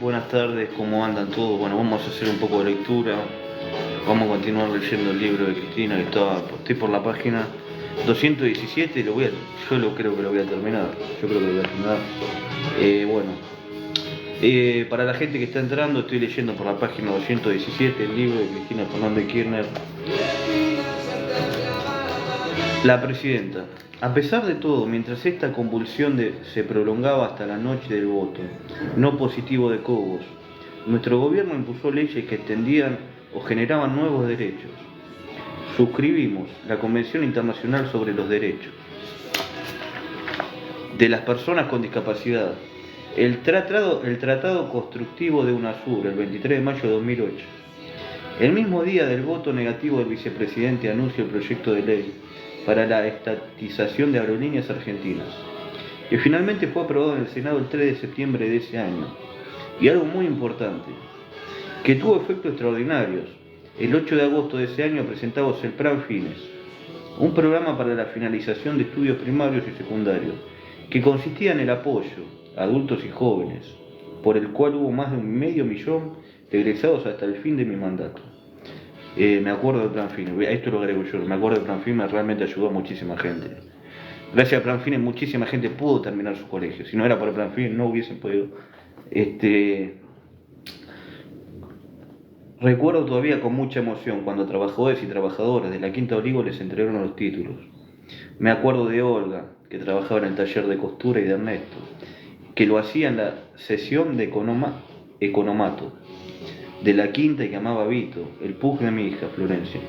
Buenas tardes, ¿cómo andan todos? Bueno, vamos a hacer un poco de lectura, vamos a continuar leyendo el libro de Cristina, que estoy por la página 217 y creo que lo voy a terminar, para la gente que está entrando, estoy leyendo por la página 217 el libro de Cristina Fernández Kirchner, La Presidenta. A pesar de todo, mientras esta convulsión se prolongaba hasta la noche del voto no positivo de Cobos, nuestro gobierno impuso leyes que extendían o generaban nuevos derechos. Suscribimos la Convención Internacional sobre los Derechos de las Personas con Discapacidad, el Tratado Constructivo de UNASUR, el 23 de mayo de 2008. El mismo día del voto negativo del vicepresidente anuncia el proyecto de ley para la estatización de aerolíneas argentinas, que finalmente fue aprobado en el Senado el 3 de septiembre de ese año. Y algo muy importante, que tuvo efectos extraordinarios. El 8 de agosto de ese año presentamos el Plan Fines, un programa para la finalización de estudios primarios y secundarios, que consistía en el apoyo a adultos y jóvenes, por el cual hubo más de 500.000 de egresados hasta el fin de mi mandato. Me acuerdo del Plan Fines, esto lo agrego yo, me acuerdo del Plan Fines, realmente ayudó a muchísima gente. Gracias al Plan Fines muchísima gente pudo terminar su colegio, si no era por el Plan Fines no hubiesen podido. Recuerdo todavía con mucha emoción cuando trabajadores y trabajadoras de la Quinta Olivo les entregaron los títulos. Me acuerdo de Olga, que trabajaba en el taller de costura, y de Ernesto, que lo hacía en la sesión de economato de la Quinta y que amaba a Vito, el pug de mi hija, Florencia.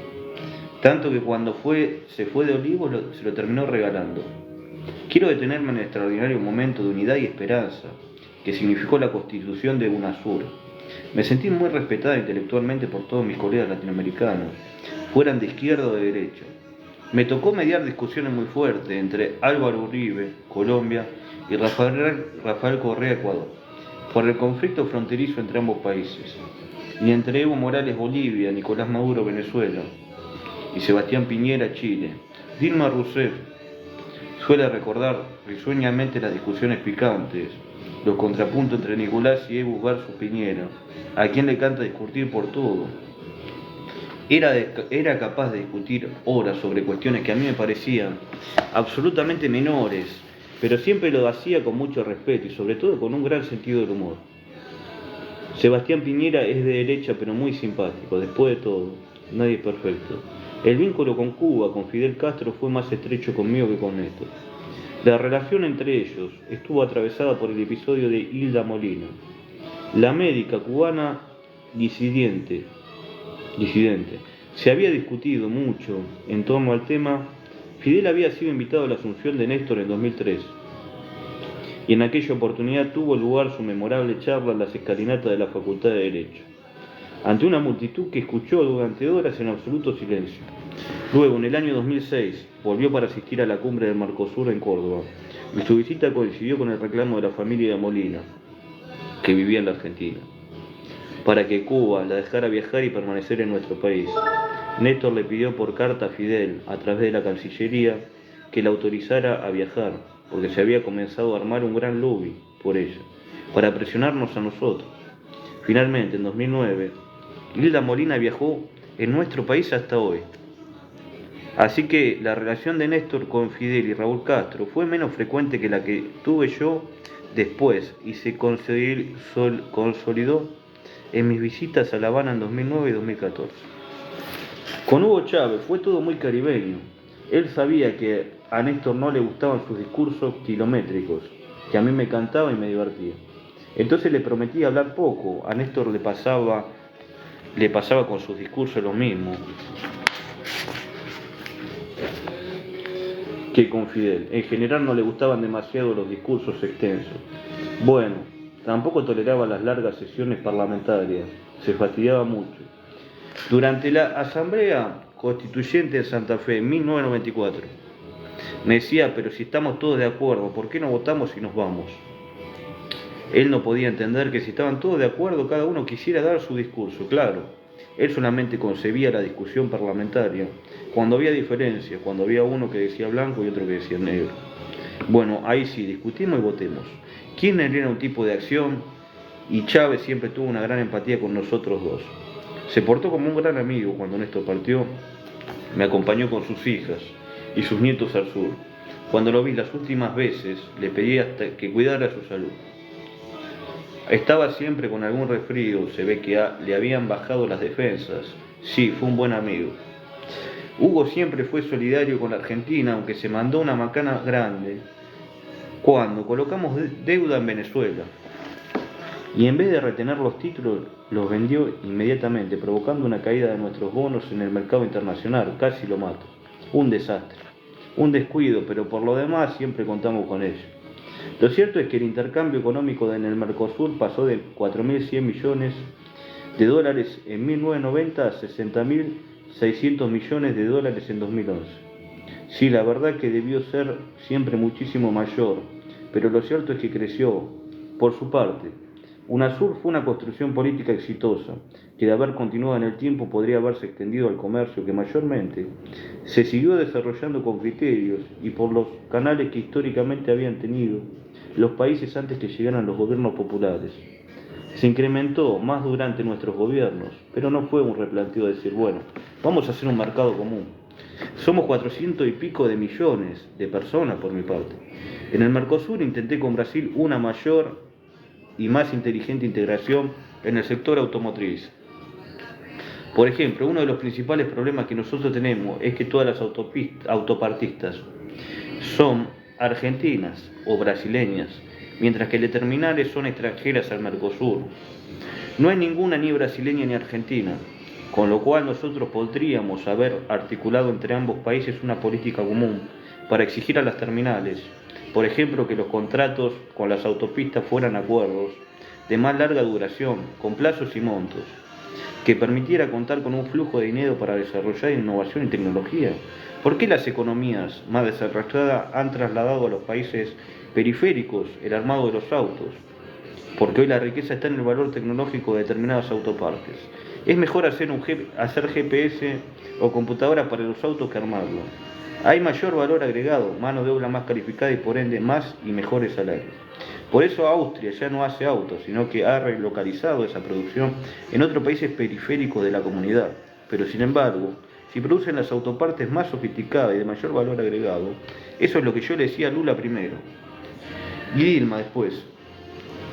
Tanto que cuando se fue de Olivo se lo terminó regalando. Quiero detenerme en el extraordinario momento de unidad y esperanza que significó la constitución de UNASUR. Me sentí muy respetada intelectualmente por todos mis colegas latinoamericanos, fueran de izquierda o de derecha. Me tocó mediar discusiones muy fuertes entre Álvaro Uribe, Colombia, y Rafael Correa, Ecuador, por el conflicto fronterizo entre ambos países, y entre Evo Morales, Bolivia, Nicolás Maduro, Venezuela, y Sebastián Piñera, Chile. Dilma Rousseff suele recordar risueñamente las discusiones picantes, los contrapuntos entre Nicolás y Evo versus Piñera, a quien le canta discutir por todo. Era capaz de discutir horas sobre cuestiones que a mí me parecían absolutamente menores, pero siempre lo hacía con mucho respeto y sobre todo con un gran sentido del humor. Sebastián Piñera es de derecha pero muy simpático, después de todo, nadie es perfecto. El vínculo con Cuba, con Fidel Castro, fue más estrecho conmigo que con Néstor. La relación entre ellos estuvo atravesada por el episodio de Hilda Molina, la médica cubana disidente. Se había discutido mucho en torno al tema. Fidel había sido invitado a la asunción de Néstor en 2003, y en aquella oportunidad tuvo lugar su memorable charla en las escalinatas de la Facultad de Derecho, ante una multitud que escuchó durante horas en absoluto silencio. Luego, en el año 2006, volvió para asistir a la cumbre del Mercosur en Córdoba, y su visita coincidió con el reclamo de la familia de Molina, que vivía en la Argentina, para que Cuba la dejara viajar y permanecer en nuestro país. Néstor le pidió por carta a Fidel, a través de la Cancillería, que la autorizara a viajar, porque se había comenzado a armar un gran lobby por ella, para presionarnos a nosotros. Finalmente, en 2009, Hilda Molina viajó en nuestro país hasta hoy. Así que la relación de Néstor con Fidel y Raúl Castro fue menos frecuente que la que tuve yo después y se consolidó en mis visitas a La Habana en 2009 y 2014. Con Hugo Chávez fue todo muy caribeño. Él sabía que a Néstor no le gustaban sus discursos kilométricos, que a mí me encantaba y me divertía. Entonces le prometí hablar poco. A Néstor le pasaba con sus discursos lo mismo que con Fidel. En general no le gustaban demasiado los discursos extensos. Bueno, tampoco toleraba las largas sesiones parlamentarias, se fastidiaba mucho. Durante la Asamblea Constituyente de Santa Fe en 1994, me decía, pero si estamos todos de acuerdo, ¿por qué no votamos y nos vamos? Él no podía entender que si estaban todos de acuerdo, cada uno quisiera dar su discurso, claro. Él solamente concebía la discusión parlamentaria cuando había diferencias, cuando había uno que decía blanco y otro que decía negro. Bueno, ahí sí, discutimos y votemos. Kirchner era un tipo de acción y Chávez siempre tuvo una gran empatía con nosotros dos. Se portó como un gran amigo cuando Néstor partió, me acompañó con sus hijas y sus nietos al sur. Cuando lo vi las últimas veces, le pedí hasta que cuidara su salud. Estaba siempre con algún resfrío, se ve que le habían bajado las defensas. Sí, fue un buen amigo. Hugo siempre fue solidario con la Argentina, aunque se mandó una macana grande cuando colocamos deuda en Venezuela. Y en vez de retener los títulos, los vendió inmediatamente, provocando una caída de nuestros bonos en el mercado internacional. Casi lo mato. Un desastre. Un descuido, pero por lo demás siempre contamos con ello. Lo cierto es que el intercambio económico en el Mercosur pasó de 4.100 millones de dólares en 1990 a 60.600 millones de dólares en 2011. Sí, la verdad que debió ser siempre muchísimo mayor, pero lo cierto es que creció. Por su parte, UNASUR fue una construcción política exitosa, que de haber continuado en el tiempo podría haberse extendido al comercio, que mayormente se siguió desarrollando con criterios y por los canales que históricamente habían tenido los países antes que llegaran los gobiernos populares. Se incrementó más durante nuestros gobiernos, pero no fue un replanteo de decir, bueno, vamos a hacer un mercado común. Somos 400 y pico de millones de personas por mi parte. En el Mercosur intenté con Brasil una mayor y más inteligente integración en el sector automotriz. Por ejemplo, uno de los principales problemas que nosotros tenemos es que todas las autopartistas son argentinas o brasileñas, mientras que las terminales son extranjeras al Mercosur. No hay ninguna ni brasileña ni argentina, con lo cual nosotros podríamos haber articulado entre ambos países una política común para exigir a las terminales, por ejemplo, que los contratos con las autopistas fueran acuerdos de más larga duración, con plazos y montos, que permitiera contar con un flujo de dinero para desarrollar innovación y tecnología. ¿Por qué las economías más desarrolladas han trasladado a los países periféricos el armado de los autos? Porque hoy la riqueza está en el valor tecnológico de determinadas autopartes. Es mejor hacer GPS o computadora para los autos que armarlo. Hay mayor valor agregado, mano de obra más calificada y por ende más y mejores salarios. Por eso Austria ya no hace autos, sino que ha relocalizado esa producción en otros países periféricos de la comunidad. Pero sin embargo, si producen las autopartes más sofisticadas y de mayor valor agregado, eso es lo que yo le decía a Lula primero y Dilma después.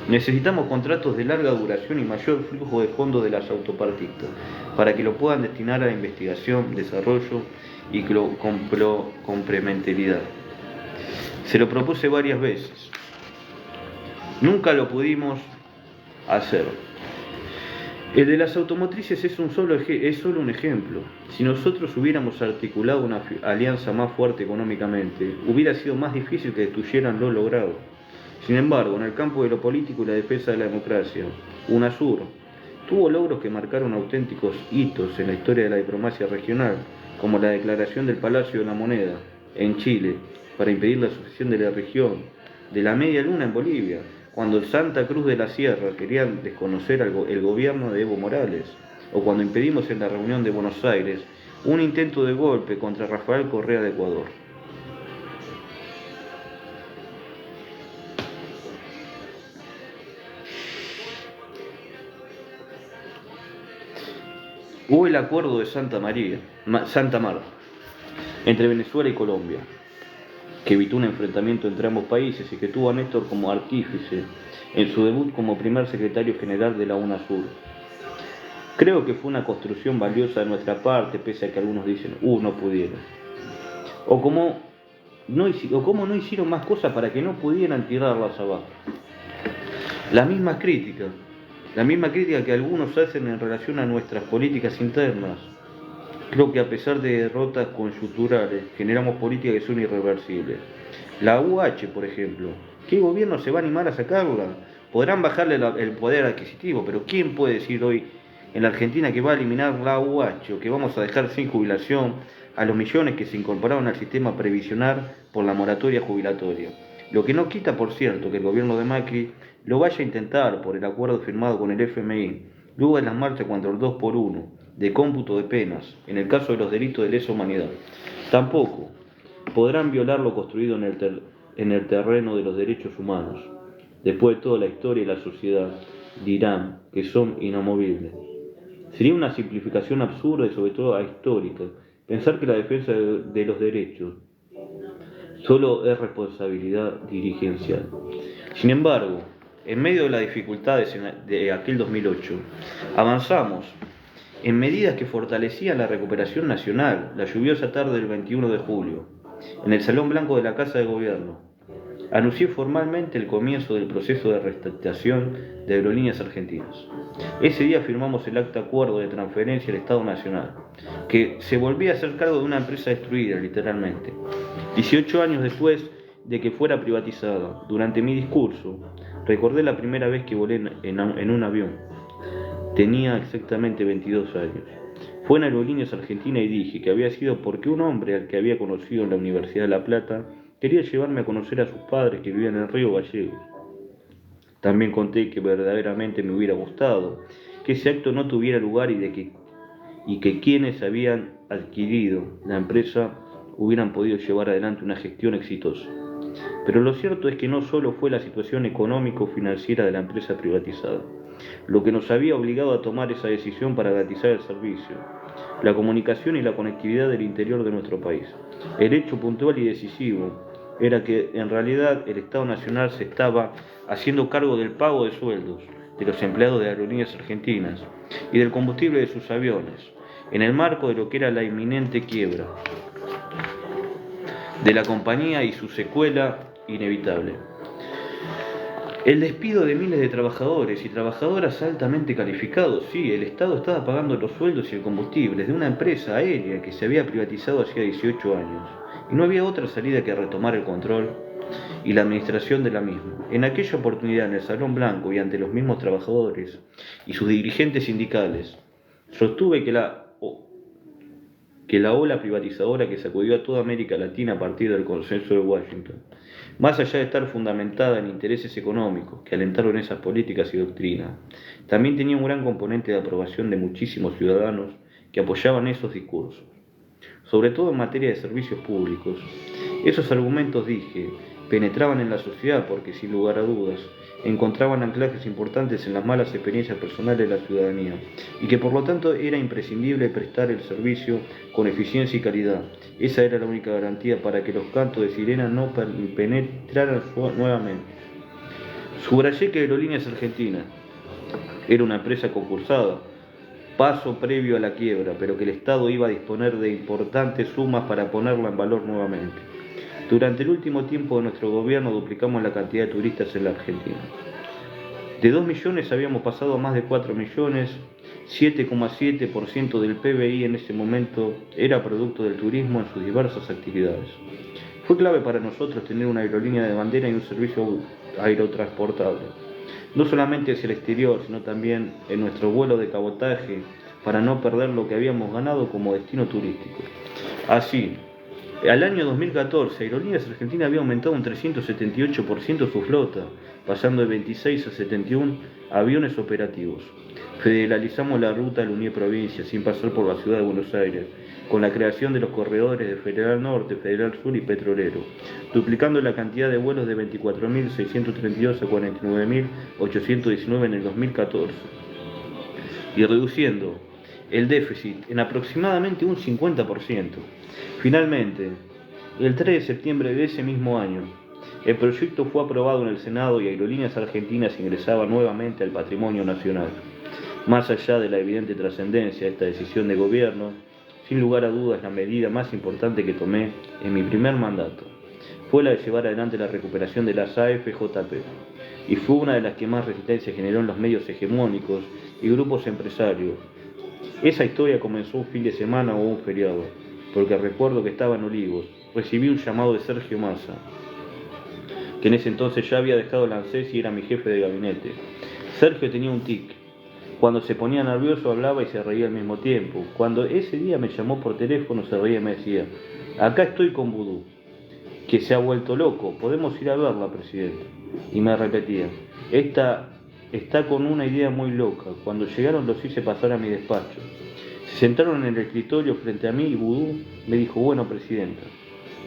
Necesitamos contratos de larga duración y mayor flujo de fondos de las autopartistas para que lo puedan destinar a la investigación, desarrollo y complementariedad. Se lo propuse varias veces. Nunca lo pudimos hacer. El de las automotrices es solo un ejemplo. Si nosotros hubiéramos articulado una alianza más fuerte económicamente, hubiera sido más difícil que destruyeran lo logrado. Sin embargo, en el campo de lo político y la defensa de la democracia, UNASUR tuvo logros que marcaron auténticos hitos en la historia de la diplomacia regional, como la declaración del Palacio de la Moneda en Chile para impedir la sucesión de la región, de la Media Luna en Bolivia, cuando el Santa Cruz de la Sierra querían desconocer el gobierno de Evo Morales, o cuando impedimos en la reunión de Buenos Aires un intento de golpe contra Rafael Correa de Ecuador. Hubo el acuerdo de Santa Marta, entre Venezuela y Colombia, que evitó un enfrentamiento entre ambos países y que tuvo a Néstor como artífice en su debut como primer secretario general de la UNASUR. Creo que fue una construcción valiosa de nuestra parte, pese a que algunos dicen, no pudieron. O como no hicieron más cosas para que no pudieran tirarlas abajo. La misma crítica que algunos hacen en relación a nuestras políticas internas. Creo que a pesar de derrotas coyunturales, generamos políticas que son irreversibles. La UH, por ejemplo, ¿qué gobierno se va a animar a sacarla? Podrán bajarle el poder adquisitivo, pero ¿quién puede decir hoy en la Argentina que va a eliminar la UH o que vamos a dejar sin jubilación a los millones que se incorporaron al sistema previsional por la moratoria jubilatoria? Lo que no quita, por cierto, que el gobierno de Macri lo vaya a intentar por el acuerdo firmado con el FMI, luego de las marchas contra el 2x1, de cómputo de penas, en el caso de los delitos de lesa humanidad. Tampoco podrán violar lo construido en el terreno de los derechos humanos. Después de toda la historia y la sociedad, dirán que son inamovibles. Sería una simplificación absurda y sobre todo ahistórica pensar que la defensa de los derechos solo es responsabilidad dirigencial. Sin embargo, en medio de las dificultades de aquel 2008, avanzamos en medidas que fortalecían la recuperación nacional. La lluviosa tarde del 21 de julio, en el Salón Blanco de la Casa de Gobierno, anuncié formalmente el comienzo del proceso de reestructuración de Aerolíneas Argentinas. Ese día firmamos el acta acuerdo de transferencia al Estado Nacional, que se volvía a hacer cargo de una empresa destruida, literalmente. 18 años después de que fuera privatizada, durante mi discurso, recordé la primera vez que volé en un avión. Tenía exactamente 22 años. Fue en Aerolíneas Argentinas y dije que había sido porque un hombre al que había conocido en la Universidad de La Plata quería llevarme a conocer a sus padres que vivían en Río Gallegos. También conté que verdaderamente me hubiera gustado que ese acto no tuviera lugar y que quienes habían adquirido la empresa hubieran podido llevar adelante una gestión exitosa. Pero lo cierto es que no solo fue la situación económico-financiera de la empresa privatizada lo que nos había obligado a tomar esa decisión para garantizar el servicio, la comunicación y la conectividad del interior de nuestro país. El hecho puntual y decisivo era que en realidad el Estado Nacional se estaba haciendo cargo del pago de sueldos de los empleados de Aerolíneas Argentinas y del combustible de sus aviones, en el marco de lo que era la inminente quiebra de la compañía y su secuela inevitable. El despido de miles de trabajadores y trabajadoras altamente calificados. Sí, el Estado estaba pagando los sueldos y el combustible de una empresa aérea que se había privatizado hacía 18 años y no había otra salida que retomar el control y la administración de la misma. En aquella oportunidad, en el Salón Blanco y ante los mismos trabajadores y sus dirigentes sindicales, sostuve que la ola privatizadora que sacudió a toda América Latina a partir del consenso de Washington, más allá de estar fundamentada en intereses económicos que alentaron esas políticas y doctrinas, también tenía un gran componente de aprobación de muchísimos ciudadanos que apoyaban esos discursos, sobre todo en materia de servicios públicos. Esos argumentos, dije, penetraban en la sociedad porque, sin lugar a dudas, encontraban anclajes importantes en las malas experiencias personales de la ciudadanía y que por lo tanto era imprescindible prestar el servicio con eficiencia y calidad. Esa era la única garantía para que los cantos de sirena no penetraran nuevamente. Subrayé que Aerolíneas Argentinas era una empresa concursada, paso previo a la quiebra, pero que el Estado iba a disponer de importantes sumas para ponerla en valor nuevamente. Durante el último tiempo de nuestro gobierno duplicamos la cantidad de turistas en la Argentina. De 2 millones habíamos pasado a más de 4 millones, 7,7% del PBI en ese momento era producto del turismo en sus diversas actividades. Fue clave para nosotros tener una aerolínea de bandera y un servicio aerotransportable, no solamente hacia el exterior, sino también en nuestro vuelo de cabotaje, para no perder lo que habíamos ganado como destino turístico. Así, al año 2014, Aerolíneas Argentinas había aumentado un 378% su flota, pasando de 26 a 71 aviones operativos. Federalizamos la ruta de la Unión Provincia, sin pasar por la ciudad de Buenos Aires, con la creación de los corredores de Federal Norte, Federal Sur y Petrolero, duplicando la cantidad de vuelos de 24.632 a 49.819 en el 2014, y reduciendo el déficit en aproximadamente un 50%. Finalmente, el 3 de septiembre de ese mismo año, el proyecto fue aprobado en el Senado y Aerolíneas Argentinas ingresaba nuevamente al patrimonio nacional. Más allá de la evidente trascendencia de esta decisión de gobierno, sin lugar a dudas la medida más importante que tomé en mi primer mandato fue la de llevar adelante la recuperación de las AFJP, y fue una de las que más resistencia generó en los medios hegemónicos y grupos empresarios. Esa historia comenzó un fin de semana o un feriado, porque recuerdo que estaba en Olivos. Recibí un llamado de Sergio Massa, que en ese entonces ya había dejado el ANSES y era mi jefe de gabinete. Sergio tenía un tic. Cuando se ponía nervioso hablaba y se reía al mismo tiempo. Cuando ese día me llamó por teléfono se reía y me decía: acá estoy con Vudú, que se ha vuelto loco, podemos ir a verla, presidente. Y me repetía: está con una idea muy loca. Cuando llegaron los hice pasar a mi despacho. Se sentaron en el escritorio frente a mí y Vudú me dijo: bueno, presidenta,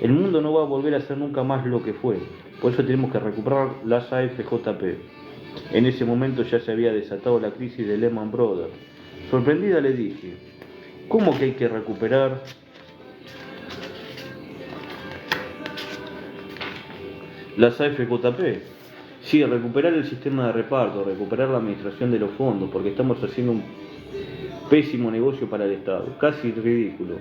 el mundo no va a volver a ser nunca más lo que fue, por eso tenemos que recuperar las AFJP. En ese momento ya se había desatado la crisis de Lehman Brothers. Sorprendida le dije, ¿cómo que hay que recuperar las AFJP? Sí, recuperar el sistema de reparto, recuperar la administración de los fondos, porque estamos haciendo un pésimo negocio para el Estado, casi ridículo.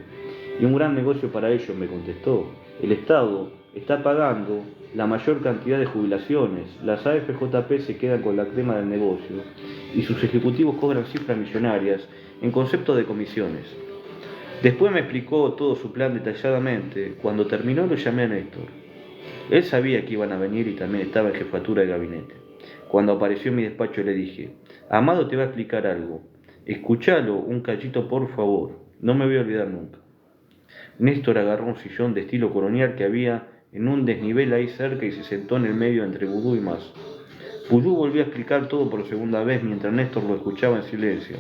Y un gran negocio para ellos, me contestó. El Estado está pagando la mayor cantidad de jubilaciones, las AFJP se quedan con la crema del negocio y sus ejecutivos cobran cifras millonarias en concepto de comisiones. Después me explicó todo su plan detalladamente. Cuando terminó lo llamé a Néstor. Él sabía que iban a venir y también estaba en jefatura de gabinete. Cuando apareció en mi despacho le dije, Amado te va a explicar algo. Escuchalo un cachito por favor, no me voy a olvidar nunca. Néstor agarró un sillón de estilo colonial que había en un desnivel ahí cerca y se sentó en el medio entre Vudú y Mas. Vudú volvió a explicar todo por segunda vez mientras Néstor lo escuchaba en silencio.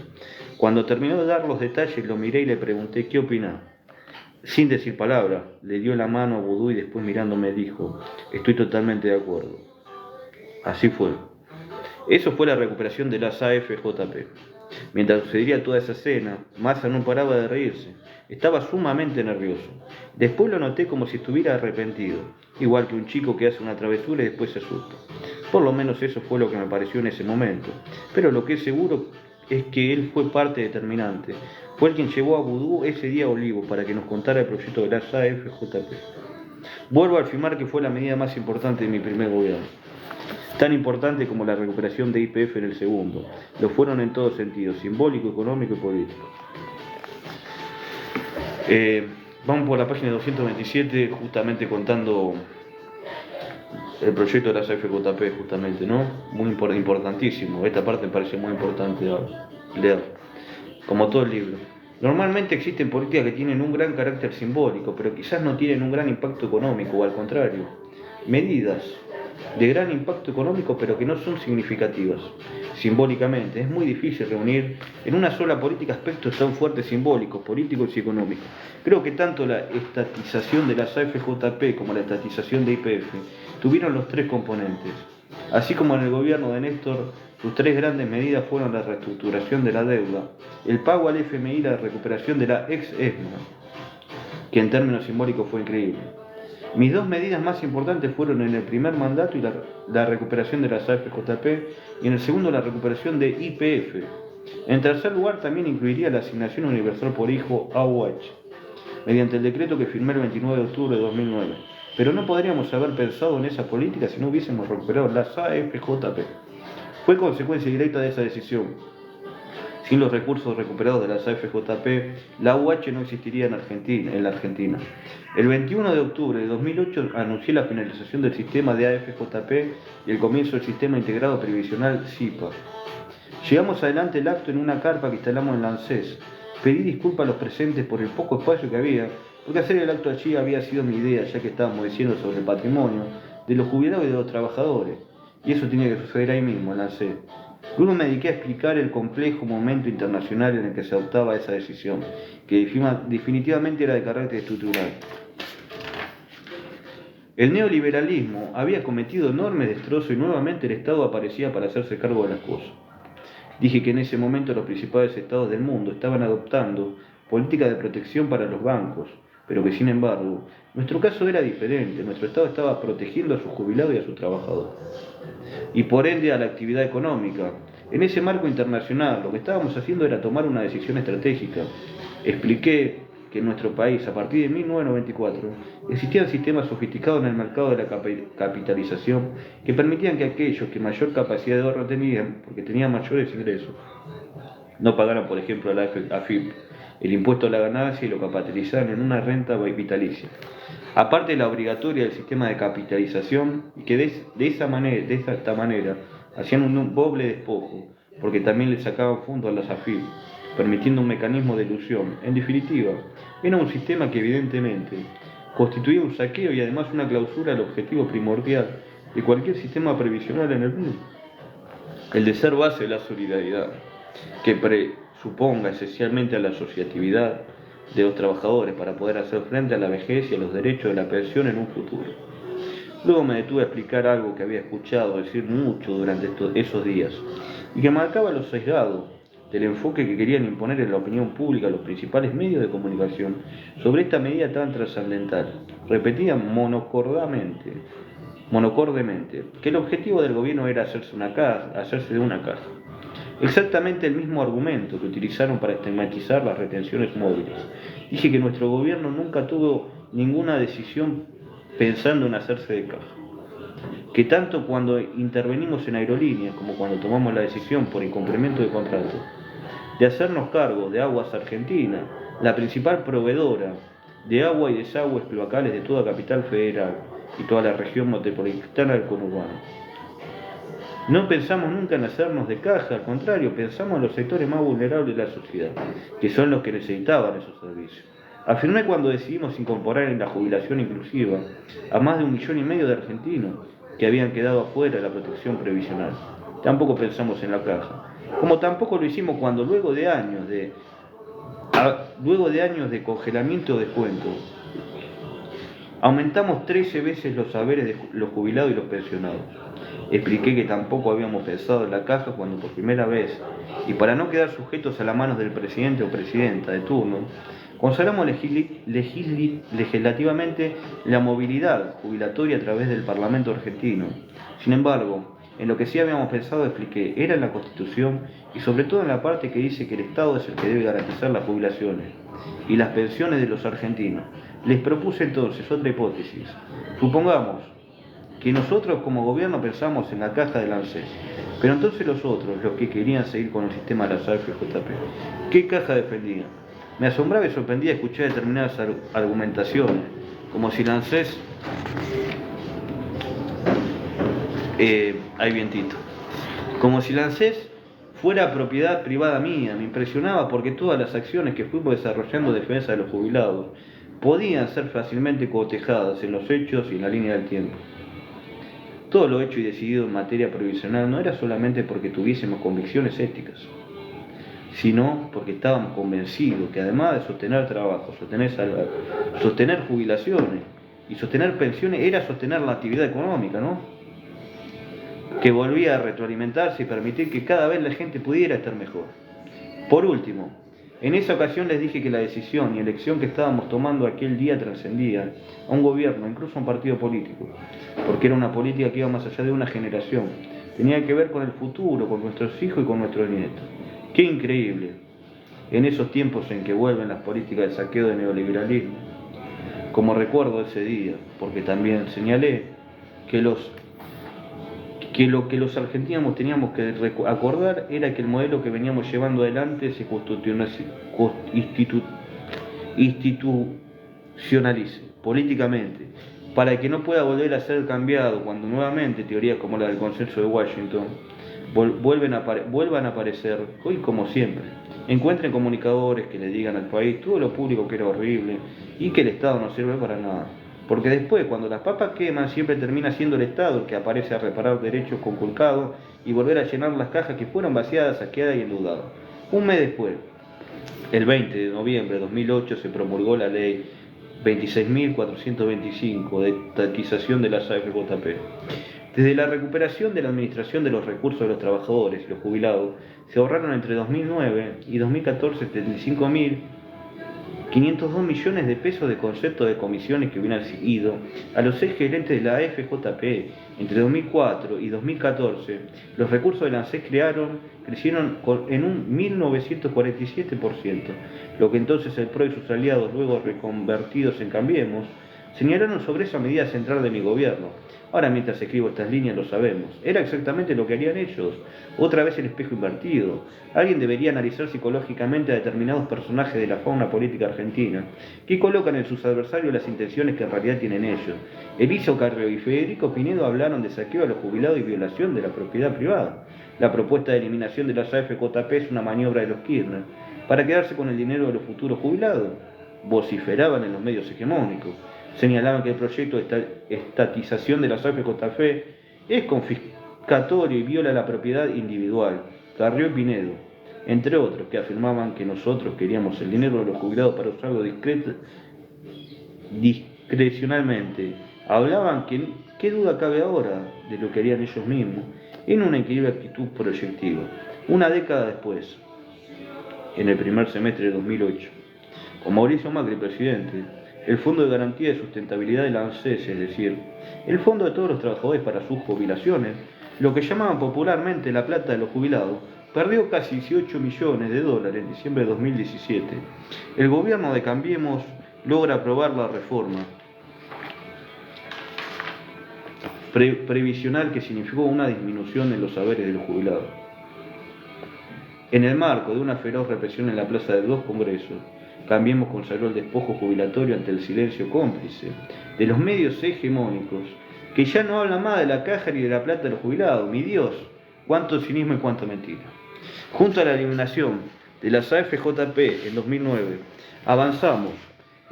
Cuando terminó de dar los detalles lo miré y le pregunté ¿qué opina? Sin decir palabra, le dio la mano a Vudú y después mirándome dijo, estoy totalmente de acuerdo. Así fue. Eso fue la recuperación de las AFJP. Mientras sucedía toda esa escena, Massa no paraba de reírse. Estaba sumamente nervioso. Después lo noté como si estuviera arrepentido, igual que un chico que hace una travesura y después se asusta. Por lo menos eso fue lo que me pareció en ese momento. Pero lo que es seguro es que él fue parte determinante. Fue el quien llevó a Vudú ese día a Olivo para que nos contara el proyecto de las AFJP. Vuelvo a afirmar que fue la medida más importante de mi primer gobierno. Tan importante como la recuperación de YPF en el segundo. Lo fueron en todos sentidos, simbólico, económico y político. Vamos por la página 227, justamente contando el proyecto de las AFJP, justamente, ¿no? Muy importantísimo. Esta parte me parece muy importante leer, como todo el libro. Normalmente existen políticas que tienen un gran carácter simbólico, pero quizás no tienen un gran impacto económico, o al contrario, medidas de gran impacto económico pero que no son significativas simbólicamente. Es muy difícil reunir en una sola política aspectos tan fuertes simbólicos, políticos y económicos. Creo que tanto la estatización de las AFJP como la estatización de YPF tuvieron los tres componentes. Así como en el gobierno de Néstor, sus tres grandes medidas fueron la reestructuración de la deuda, el pago al FMI y la recuperación de la ex-ESMA, que en términos simbólicos fue increíble. Mis dos medidas más importantes fueron en el primer mandato y la recuperación de las AFJP y en el segundo la recuperación de YPF. En tercer lugar también incluiría la asignación universal por hijo AUH, mediante el decreto que firmé el 29 de octubre de 2009. Pero no podríamos haber pensado en esa política si no hubiésemos recuperado las AFJP. Fue consecuencia directa de esa decisión. Sin los recursos recuperados de las AFJP, la UH no existiría en la Argentina. El 21 de octubre de 2008 anuncié la finalización del sistema de AFJP y el comienzo del sistema integrado previsional SIPA. Llevamos adelante el acto en una carpa que instalamos en la ANSES. Pedí disculpas a los presentes por el poco espacio que había, porque hacer el acto allí había sido mi idea, ya que estábamos diciendo sobre el patrimonio de los jubilados y de los trabajadores. Y eso tenía que suceder ahí mismo, en la ANSES. Luego me dediqué a explicar el complejo momento internacional en el que se adoptaba esa decisión, que definitivamente era de carácter estructural. El neoliberalismo había cometido enorme destrozo y nuevamente el Estado aparecía para hacerse cargo de las cosas. Dije que en ese momento los principales estados del mundo estaban adoptando políticas de protección para los bancos, pero que sin embargo, nuestro caso era diferente. Nuestro Estado estaba protegiendo a sus jubilados y a sus trabajadores, y por ende a la actividad económica. En ese marco internacional, lo que estábamos haciendo era tomar una decisión estratégica. Expliqué que en nuestro país, a partir de 1994, existían sistemas sofisticados en el mercado de la capitalización que permitían que aquellos que mayor capacidad de ahorro tenían, porque tenían mayores ingresos, no pagaran, por ejemplo, a la AFIP, el impuesto a la ganancia, y lo capitalizaran en una renta vitalicia. Aparte de la obligatoria del sistema de capitalización, que de esta manera hacían un doble despojo, porque también le sacaban fondos a las AFIP, permitiendo un mecanismo de ilusión. En definitiva, era un sistema que evidentemente constituía un saqueo y además una clausura al objetivo primordial de cualquier sistema previsional en el mundo, el de ser base de la solidaridad, que presuponga esencialmente a la asociatividad de los trabajadores para poder hacer frente a la vejez y a los derechos de la pensión en un futuro. Luego me detuve a explicar algo que había escuchado decir mucho durante esos días y que marcaba lo sesgado del enfoque que querían imponer en la opinión pública los principales medios de comunicación sobre esta medida tan trascendental. Repetían monocordemente, que el objetivo del gobierno era hacerse de una casa. Exactamente el mismo argumento que utilizaron para estigmatizar las retenciones móviles. Dije que nuestro gobierno nunca tuvo ninguna decisión pensando en hacerse de caja. Que tanto cuando intervenimos en aerolíneas como cuando tomamos la decisión por incumplimiento de contrato de hacernos cargo de Aguas Argentina, la principal proveedora de agua y desagües cloacales de toda Capital Federal y toda la región metropolitana del conurbano. No pensamos nunca en hacernos de caja, al contrario, pensamos en los sectores más vulnerables de la sociedad, que son los que necesitaban esos servicios. Afirmé cuando decidimos incorporar en la jubilación inclusiva a más de 1,5 millones de argentinos que habían quedado afuera de la protección previsional. Tampoco pensamos en la caja, como tampoco lo hicimos cuando luego de años de congelamiento de descuento, aumentamos 13 veces los saberes de los jubilados y los pensionados. Expliqué que tampoco habíamos pensado en la caja cuando por primera vez, y para no quedar sujetos a las manos del presidente o presidenta de turno, consagramos legislativamente la movilidad jubilatoria a través del Parlamento argentino. Sin embargo, en lo que sí habíamos pensado, expliqué, era en la Constitución y sobre todo en la parte que dice que el Estado es el que debe garantizar las jubilaciones y las pensiones de los argentinos. Les propuse entonces otra hipótesis. Supongamos que nosotros como gobierno pensamos en la caja del ANSES, pero entonces los otros, los que querían seguir con el sistema de las AFJP, ¿qué caja defendían? Me asombraba y sorprendía escuchar determinadas argumentaciones, como si el ANSES... hay vientito. Como si el ANSES fuera propiedad privada mía. Me impresionaba porque todas las acciones que fuimos desarrollando en defensa de los jubilados podían ser fácilmente cotejadas en los hechos y en la línea del tiempo. Todo lo hecho y decidido en materia previsional no era solamente porque tuviésemos convicciones éticas, sino porque estábamos convencidos que además de sostener trabajo, sostener jubilaciones y sostener pensiones era sostener la actividad económica, ¿no? Que volvía a retroalimentarse y permitir que cada vez la gente pudiera estar mejor. Por último, en esa ocasión les dije que la decisión y elección que estábamos tomando aquel día trascendía a un gobierno, incluso a un partido político, porque era una política que iba más allá de una generación. Tenía que ver con el futuro, con nuestros hijos y con nuestros nietos. ¡Qué increíble! En esos tiempos en que vuelven las políticas de saqueo de neoliberalismo, como recuerdo ese día, porque también señalé que lo que los argentinos teníamos que acordar era que el modelo que veníamos llevando adelante se institucionalice políticamente, para que no pueda volver a ser cambiado cuando nuevamente teorías como la del consenso de Washington vuelvan a aparecer, hoy como siempre. Encuentren comunicadores que le digan al país todo lo público que era horrible y que el Estado no sirve para nada. Porque después, cuando las papas queman, siempre termina siendo el Estado el que aparece a reparar derechos conculcados y volver a llenar las cajas que fueron vaciadas, saqueadas y endeudadas. Un mes después, el 20 de noviembre de 2008, se promulgó la ley 26.425 de estatización de las AFJP. Desde la recuperación de la administración de los recursos de los trabajadores y los jubilados, se ahorraron entre 2009 y 2014 75.502 millones de pesos de concepto de comisiones que hubieran ido a los ex gerentes de la AFJP. Entre 2004 y 2014, los recursos del ANSES crecieron en un 1947%, lo que entonces el PRO y sus aliados, luego reconvertidos en Cambiemos, señalaron sobre esa medida central de mi gobierno. Ahora, mientras escribo estas líneas, lo sabemos. Era exactamente lo que harían ellos. Otra vez el espejo invertido. Alguien debería analizar psicológicamente a determinados personajes de la fauna política argentina, que colocan en sus adversarios las intenciones que en realidad tienen ellos. Elisa Carrió y Federico Pinedo hablaron de saqueo a los jubilados y violación de la propiedad privada. La propuesta de eliminación de las AFJP es una maniobra de los Kirchner para quedarse con el dinero de los futuros jubilados. Vociferaban en los medios hegemónicos. Señalaban que el proyecto de estatización de las AFJP es confiscatorio y viola la propiedad individual. Carrió y Pinedo, entre otros, que afirmaban que nosotros queríamos el dinero de los jubilados para usarlo discrecionalmente Hablaban que, qué duda cabe ahora de lo que harían ellos mismos, en una increíble actitud proyectiva. Una década después, en el primer semestre de 2008, con Mauricio Macri presidente, el Fondo de Garantía de Sustentabilidad del ANSES, es decir, el fondo de todos los trabajadores para sus jubilaciones, lo que llamaban popularmente la plata de los jubilados, perdió casi 18 millones de dólares en diciembre de 2017. El gobierno de Cambiemos logra aprobar la reforma previsional que significó una disminución en los saberes de los jubilados. En el marco de una feroz represión en la plaza de dos congresos, Cambiemos consagró el despojo jubilatorio ante el silencio cómplice de los medios hegemónicos, que ya no hablan más de la caja ni de la plata de los jubilados. Mi Dios, cuánto cinismo y cuánta mentira. Junto a la eliminación de las AFJP en 2009, avanzamos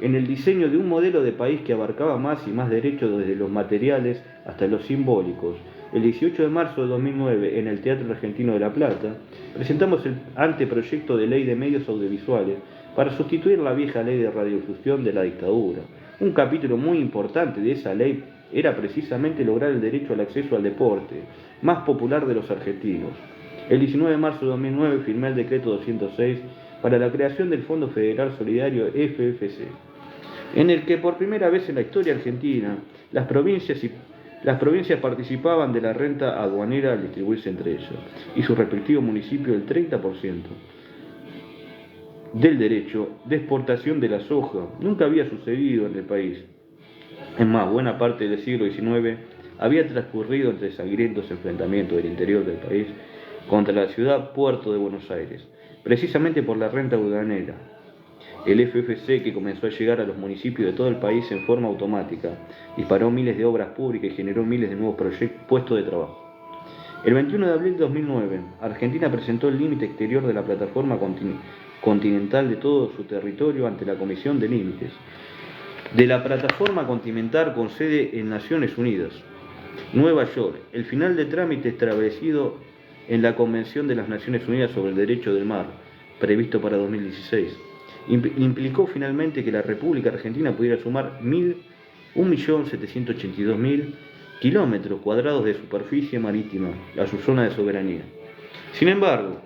en el diseño de un modelo de país que abarcaba más y más derechos desde los materiales hasta los simbólicos. El 18 de marzo de 2009, en el Teatro Argentino de La Plata, presentamos el anteproyecto de ley de medios audiovisuales para sustituir la vieja ley de radiodifusión de la dictadura. Un capítulo muy importante de esa ley era precisamente lograr el derecho al acceso al deporte, más popular de los argentinos. El 19 de marzo de 2009 firmé el decreto 206 para la creación del Fondo Federal Solidario FFC, en el que por primera vez en la historia argentina las provincias participaban de la renta aduanera al distribuirse entre ellas y su respectivo municipio el 30% del derecho de exportación de la soja. Nunca había sucedido en el país. Es más, buena parte del siglo XIX había transcurrido entre sangrientos enfrentamientos del interior del país contra la ciudad puerto de Buenos Aires, precisamente por la renta aduanera. El FFC, que comenzó a llegar a los municipios de todo el país en forma automática, disparó miles de obras públicas y generó miles de nuevos puestos de trabajo. El 21 de abril de 2009, Argentina presentó el límite exterior de la plataforma continental de todo su territorio ante la Comisión de Límites de la plataforma continental con sede en Naciones Unidas, Nueva York. El final de trámite establecido en la Convención de las Naciones Unidas sobre el Derecho del Mar, previsto para 2016, implicó finalmente que la República Argentina pudiera sumar 1.782.000 kilómetros cuadrados de superficie marítima a su zona de soberanía. Sin embargo,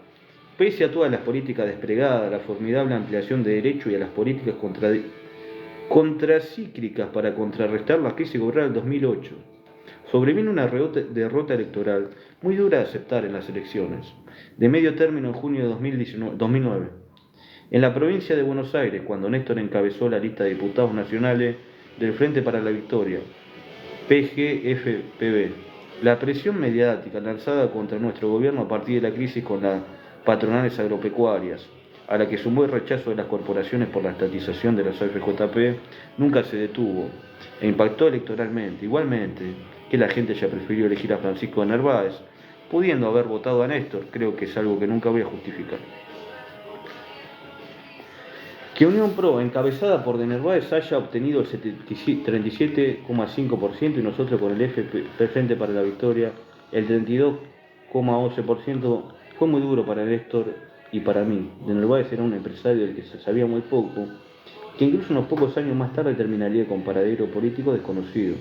pese a todas las políticas desplegadas, a la formidable ampliación de derechos y a las políticas contracíclicas para contrarrestar la crisis global del 2008, sobrevino una derrota electoral muy dura de aceptar en las elecciones de medio término en junio de 2009. En la provincia de Buenos Aires, cuando Néstor encabezó la lista de diputados nacionales del Frente para la Victoria, PGFPB, la presión mediática lanzada contra nuestro gobierno a partir de la crisis con las patronales agropecuarias, a la que sumó el rechazo de las corporaciones por la estatización de las AFJP, nunca se detuvo e impactó electoralmente. Igualmente, que la gente ya prefirió elegir a Francisco de Narváez, pudiendo haber votado a Néstor, creo que es algo que nunca voy a justificar. Que Unión Pro, encabezada por de Narváez, haya obtenido el 37,5% y nosotros con el Frente para la Victoria el 32,11%, fue muy duro para Néstor y para mí. De Narváez era un empresario del que se sabía muy poco, que incluso unos pocos años más tarde terminaría con paradero político desconocido.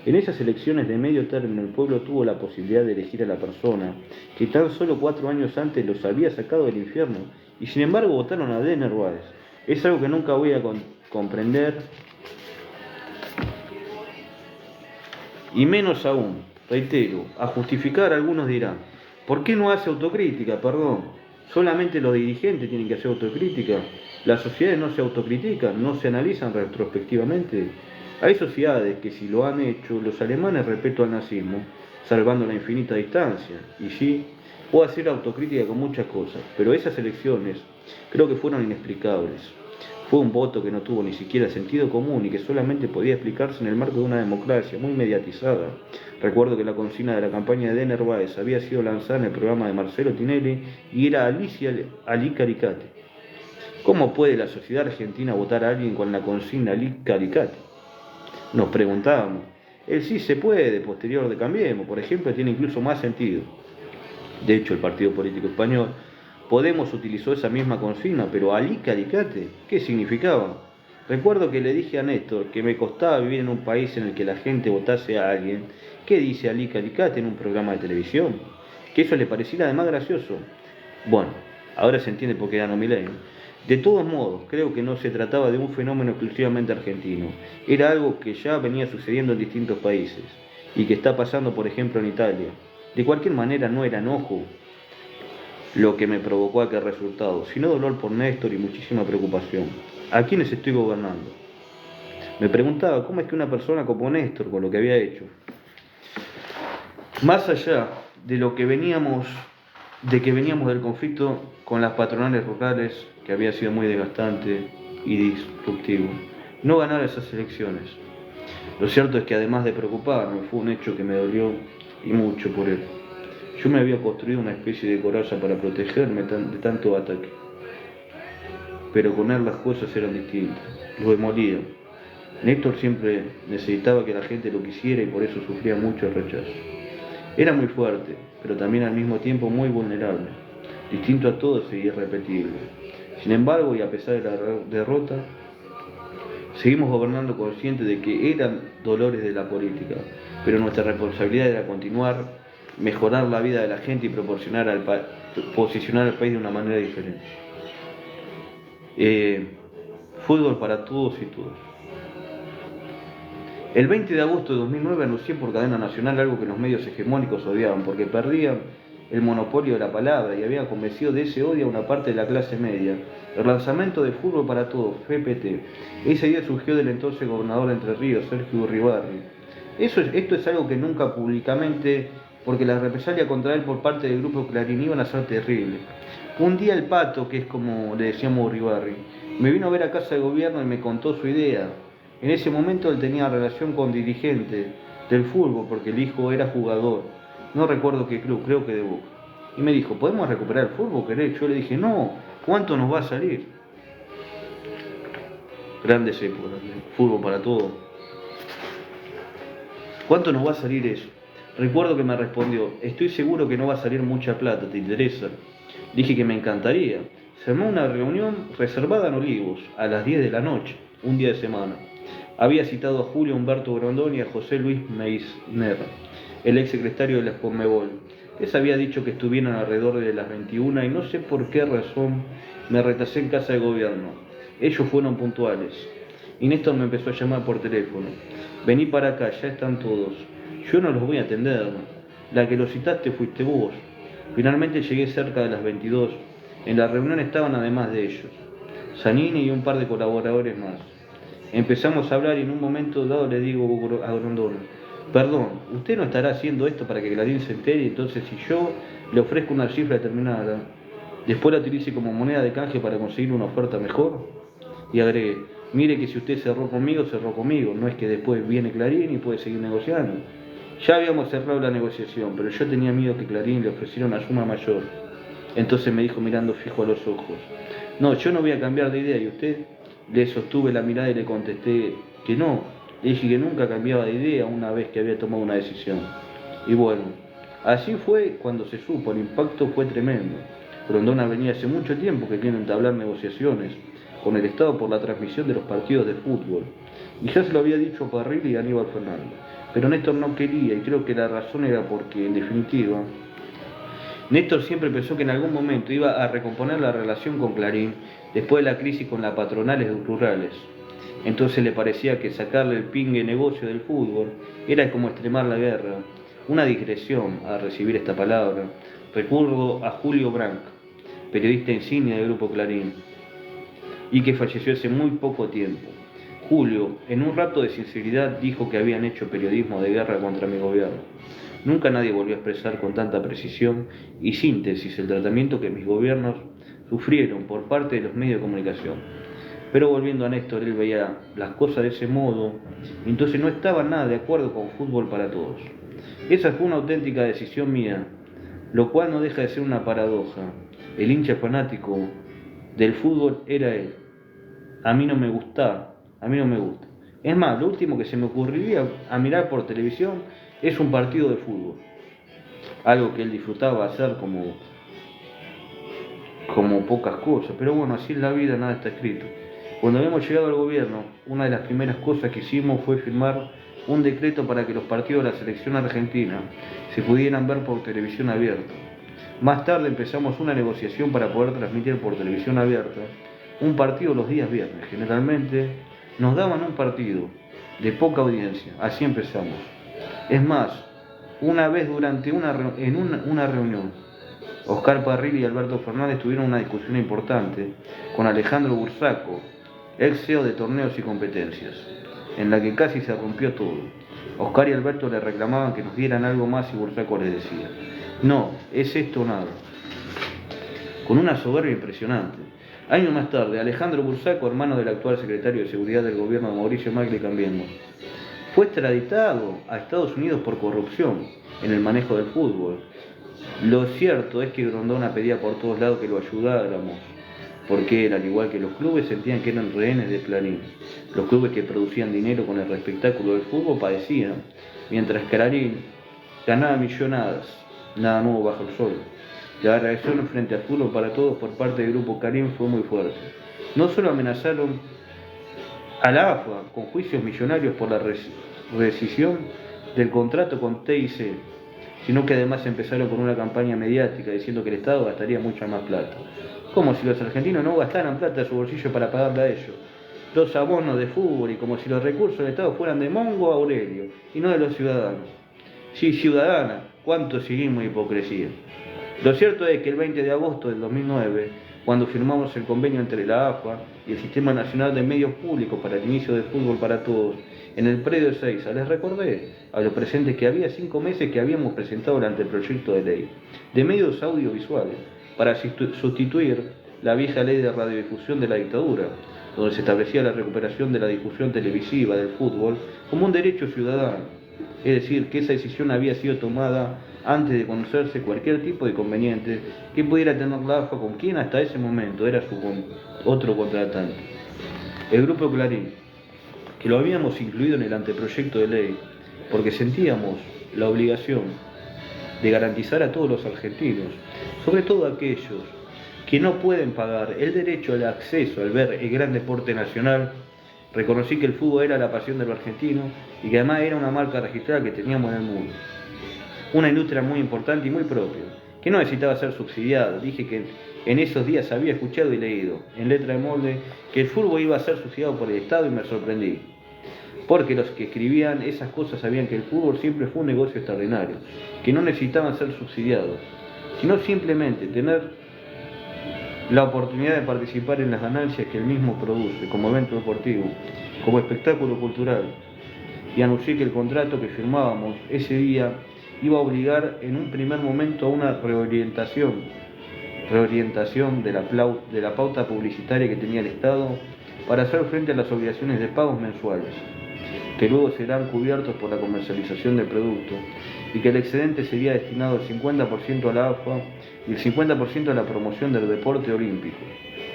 En esas elecciones de medio término el pueblo tuvo la posibilidad de elegir a la persona que tan solo 4 años antes los había sacado del infierno y sin embargo votaron a de Narváez. Es algo que nunca voy a comprender, y menos aún, reitero, a justificar. Algunos dirán, ¿por qué no hace autocrítica? Perdón, solamente los dirigentes tienen que hacer autocrítica. Las sociedades no se autocritican, no se analizan retrospectivamente. Hay sociedades que si lo han hecho, los alemanes respecto al nazismo, salvando la infinita distancia. Y sí, puedo hacer autocrítica con muchas cosas, pero esas elecciones creo que fueron inexplicables. Fue un voto que no tuvo ni siquiera sentido común y que solamente podía explicarse en el marco de una democracia muy mediatizada. Recuerdo que la consigna de la campaña de Narváez había sido lanzada en el programa de Marcelo Tinelli y era Alicia Ali Caricate. ¿Cómo puede la sociedad argentina votar a alguien con la consigna Ali Caricate? Nos preguntábamos. El sí se puede, posterior de Cambiemos, por ejemplo, tiene incluso más sentido. De hecho, el partido político español Podemos utilizó esa misma consigna, pero Ali Caricate, ¿qué significaba? Recuerdo que le dije a Néstor que me costaba vivir en un país en el que la gente votase a alguien que dice Alica Alicate en un programa de televisión, que eso le pareciera además gracioso. Bueno, ahora se entiende por qué ganó Milei. De todos modos, creo que no se trataba de un fenómeno exclusivamente argentino, era algo que ya venía sucediendo en distintos países y que está pasando, por ejemplo, en Italia. De cualquier manera, no era enojo lo que me provocó aquel resultado, sino dolor por Néstor y muchísima preocupación. ¿A quiénes estoy gobernando? Me preguntaba cómo es que una persona como Néstor, con lo que había hecho, más allá de lo que veníamos, de que veníamos del conflicto con las patronales rurales, que había sido muy desgastante y disruptivo, no ganara esas elecciones. Lo cierto es que además de preocuparme, fue un hecho que me dolió y mucho por él. Yo me había construido una especie de coraza para protegerme de tanto ataque. Pero con él las cosas eran distintas. Lo demolía. Néstor siempre necesitaba que la gente lo quisiera y por eso sufría mucho el rechazo. Era muy fuerte, pero también al mismo tiempo muy vulnerable, distinto a todos e irrepetible. Sin embargo, y a pesar de la derrota, seguimos gobernando conscientes de que eran dolores de la política, pero nuestra responsabilidad era continuar, mejorar la vida de la gente y posicionar al país de una manera diferente. Fútbol para todos y todas. El 20 de agosto de 2009 anuncié por cadena nacional algo que los medios hegemónicos odiaban, porque perdían el monopolio de la palabra y había convencido de ese odio a una parte de la clase media. El lanzamiento de Fútbol para Todos, FPT. Ese día surgió del entonces gobernador de Entre Ríos, Sergio Uribarri. Esto es algo que nunca públicamente, porque la represalia contra él por parte del grupo Clarín iban a ser terribles. Un día el Pato, que es como le decíamos a Uribarri, me vino a ver a casa de gobierno y me contó su idea. En ese momento él tenía relación con dirigentes del fútbol porque el hijo era jugador. No recuerdo qué club, creo que de Boca. Y me dijo, ¿podemos recuperar el fútbol, querés? Yo le dije, no, ¿cuánto nos va a salir? Grandes épocas, fútbol para todos. ¿Cuánto nos va a salir eso? Recuerdo que me respondió, estoy seguro que no va a salir mucha plata, ¿te interesa? Dije que me encantaría. Se armó una reunión reservada en Olivos, a las 10 de la noche, un día de semana. Había citado a Julio Humberto Grondón y a José Luis Meissner, el ex secretario de la Conmebol. Les había dicho que estuvieran alrededor de las 21 y no sé por qué razón me retrasé en casa de gobierno. Ellos fueron puntuales. Y Néstor me empezó a llamar por teléfono. Vení para acá, ya están todos. Yo no los voy a atender. La que los citaste fuiste vos. Finalmente llegué cerca de las 22. En la reunión estaban además de ellos Zanini y un par de colaboradores más. Empezamos a hablar y en un momento dado le digo a Grondón, perdón, usted no estará haciendo esto para que Clarín se entere, entonces si yo le ofrezco una cifra determinada, después la utilice como moneda de canje para conseguir una oferta mejor. Y agregué, mire que si usted cerró conmigo, no es que después viene Clarín y puede seguir negociando. Ya habíamos cerrado la negociación, pero yo tenía miedo que Clarín le ofreciera una suma mayor. Entonces me dijo mirando fijo a los ojos, no, yo no voy a cambiar de idea, ¿y usted? Le sostuve la mirada y le contesté que no. Le dije que nunca cambiaba de idea una vez que había tomado una decisión. Y bueno, así fue cuando se supo, el impacto fue tremendo. Grondona venía hace mucho tiempo que quiere entablar negociaciones con el Estado por la transmisión de los partidos de fútbol. Y ya se lo había dicho a Parrilli y a Aníbal Fernández. Pero Néstor no quería y creo que la razón era porque, en definitiva, Néstor siempre pensó que en algún momento iba a recomponer la relación con Clarín después de la crisis con las patronales rurales. Entonces le parecía que sacarle el pingue negocio del fútbol era como extremar la guerra. Una digresión a recibir esta palabra. Recuerdo a Julio Branc, periodista insignia del Grupo Clarín, y que falleció hace muy poco tiempo. Julio, en un rato de sinceridad, dijo que habían hecho periodismo de guerra contra mi gobierno. Nunca nadie volvió a expresar con tanta precisión y síntesis el tratamiento que mis gobiernos sufrieron por parte de los medios de comunicación. Pero volviendo a Néstor, él veía las cosas de ese modo, y entonces no estaba nada de acuerdo con Fútbol para Todos. Esa fue una auténtica decisión mía, lo cual no deja de ser una paradoja. El hincha fanático del fútbol era él. A mí no me gusta. Es más, lo último que se me ocurriría a mirar por televisión es un partido de fútbol. Algo que él disfrutaba hacer como pocas cosas. Pero bueno, así es la vida, nada está escrito. Cuando habíamos llegado al gobierno, una de las primeras cosas que hicimos fue firmar un decreto para que los partidos de la selección argentina se pudieran ver por televisión abierta. Más tarde empezamos una negociación para poder transmitir por televisión abierta un partido los días viernes. Generalmente nos daban un partido de poca audiencia, así empezamos. Es más, una vez durante una reunión, Oscar Parrilli y Alberto Fernández tuvieron una discusión importante con Alejandro Bursaco, ex CEO de Torneos y Competencias, en la que casi se rompió todo. Oscar y Alberto le reclamaban que nos dieran algo más y Bursaco les decía: no, es esto o nada. Con una soberbia impresionante. Años más tarde, Alejandro Bursaco, hermano del actual secretario de Seguridad del gobierno de Mauricio Macri Cambiemos, fue extraditado a Estados Unidos por corrupción en el manejo del fútbol. Lo cierto es que Grondona pedía por todos lados que lo ayudáramos, porque él, al igual que los clubes, sentían que eran rehenes de Clarín. Los clubes que producían dinero con el espectáculo del fútbol padecían, mientras Clarín ganaba millonadas, nada nuevo bajo el sol. La reacción frente al fútbol para todos por parte del grupo Clarín fue muy fuerte. No solo amenazaron a la AFA con juicios millonarios por la rescisión del contrato con TIC, sino que además empezaron con una campaña mediática diciendo que el Estado gastaría mucha más plata. Como si los argentinos no gastaran plata de su bolsillo para pagarle a ellos los abonos de fútbol, y como si los recursos del Estado fueran de Mongo a Aurelio y no de los ciudadanos. Sí, ciudadana, cuánto cinismo y hipocresía. Lo cierto es que el 20 de agosto del 2009, cuando firmamos el convenio entre la AFA y el Sistema Nacional de Medios Públicos para el inicio del fútbol para todos, en el predio de Ezeiza, les recordé a los presentes que había 5 meses que habíamos presentado el anteproyecto de ley de medios audiovisuales para sustituir la vieja ley de radiodifusión de la dictadura, donde se establecía la recuperación de la difusión televisiva del fútbol como un derecho ciudadano. Es decir, que esa decisión había sido tomada antes de conocerse cualquier tipo de inconveniente que pudiera tener la AFA con quien hasta ese momento era su otro contratante. El Grupo Clarín, que lo habíamos incluido en el anteproyecto de ley porque sentíamos la obligación de garantizar a todos los argentinos, sobre todo aquellos que no pueden pagar el derecho al acceso al ver el gran deporte nacional. Reconocí que el fútbol era la pasión de los argentinos y que además era una marca registrada que teníamos en el mundo. Una industria muy importante y muy propia, que no necesitaba ser subsidiada. Dije que en esos días había escuchado y leído, en letra de molde, que el fútbol iba a ser subsidiado por el Estado y me sorprendí. Porque los que escribían esas cosas sabían que el fútbol siempre fue un negocio extraordinario, que no necesitaban ser subsidiados, sino simplemente tener la oportunidad de participar en las ganancias que el mismo produce, como evento deportivo, como espectáculo cultural. Y anuncié que el contrato que firmábamos ese día iba a obligar en un primer momento a una reorientación de la pauta publicitaria que tenía el Estado para hacer frente a las obligaciones de pagos mensuales, que luego serán cubiertos por la comercialización del producto, y que el excedente sería destinado el 50% a la AFA y el 50% a la promoción del deporte olímpico.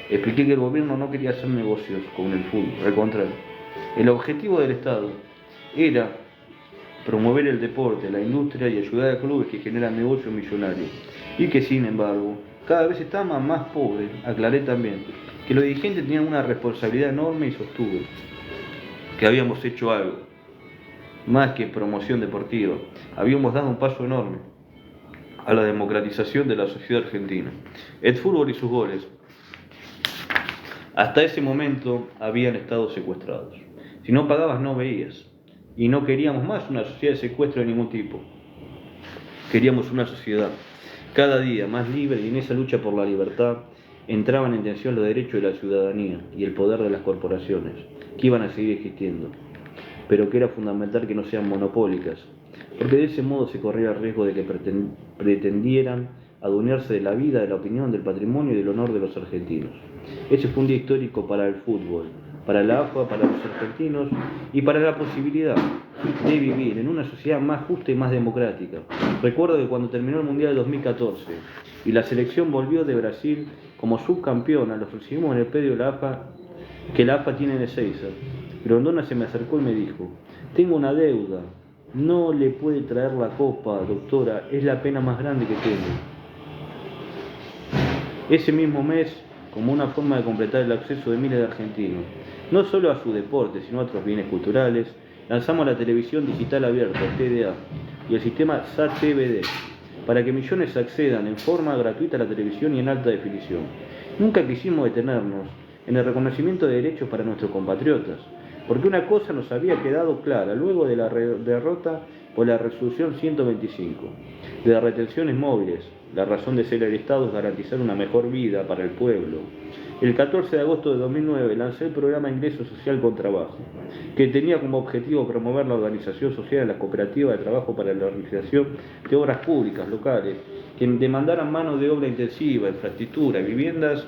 Expliqué que el gobierno no quería hacer negocios con el fútbol, al contrario. El objetivo del Estado era promover el deporte, la industria y ayudar a clubes que generan negocios millonarios, y que sin embargo cada vez estaban más pobres. Aclaré también que los dirigentes tenían una responsabilidad enorme y sostuve que habíamos hecho algo más que promoción deportiva. Habíamos dado un paso enorme a la democratización de la sociedad argentina. El fútbol y sus goles hasta ese momento habían estado secuestrados. Si no pagabas no veías. Y no queríamos más una sociedad de secuestro de ningún tipo. Queríamos una sociedad cada día más libre, y en esa lucha por la libertad entraban en tensión los derechos de la ciudadanía y el poder de las corporaciones, que iban a seguir existiendo, pero que era fundamental que no sean monopólicas, porque de ese modo se corría el riesgo de que pretendieran adueñarse de la vida, de la opinión, del patrimonio y del honor de los argentinos. Ese fue un día histórico para el fútbol, para la AFA, para los argentinos y para la posibilidad de vivir en una sociedad más justa y más democrática. Recuerdo que cuando terminó el Mundial de 2014 y la selección volvió de Brasil como subcampeona, los recibimos en el predio de la AFA, que la AFA tiene en Ezeiza. Grondona se me acercó y me dijo: tengo una deuda, no le puede traer la copa, doctora, es la pena más grande que tengo. Ese mismo mes como una forma de completar el acceso de miles de argentinos, no solo a su deporte, sino a otros bienes culturales, lanzamos la televisión digital abierta, TDA, y el sistema SAT-TVD, para que millones accedan en forma gratuita a la televisión y en alta definición. Nunca quisimos detenernos en el reconocimiento de derechos para nuestros compatriotas, porque una cosa nos había quedado clara luego de la derrota por la resolución 125, de las retenciones móviles. La razón de ser del Estado es garantizar una mejor vida para el pueblo. El 14 de agosto de 2009 lancé el programa Ingreso Social con Trabajo, que tenía como objetivo promover la organización social en las cooperativas de trabajo para la realización de obras públicas locales que demandaran mano de obra intensiva, infraestructura, viviendas,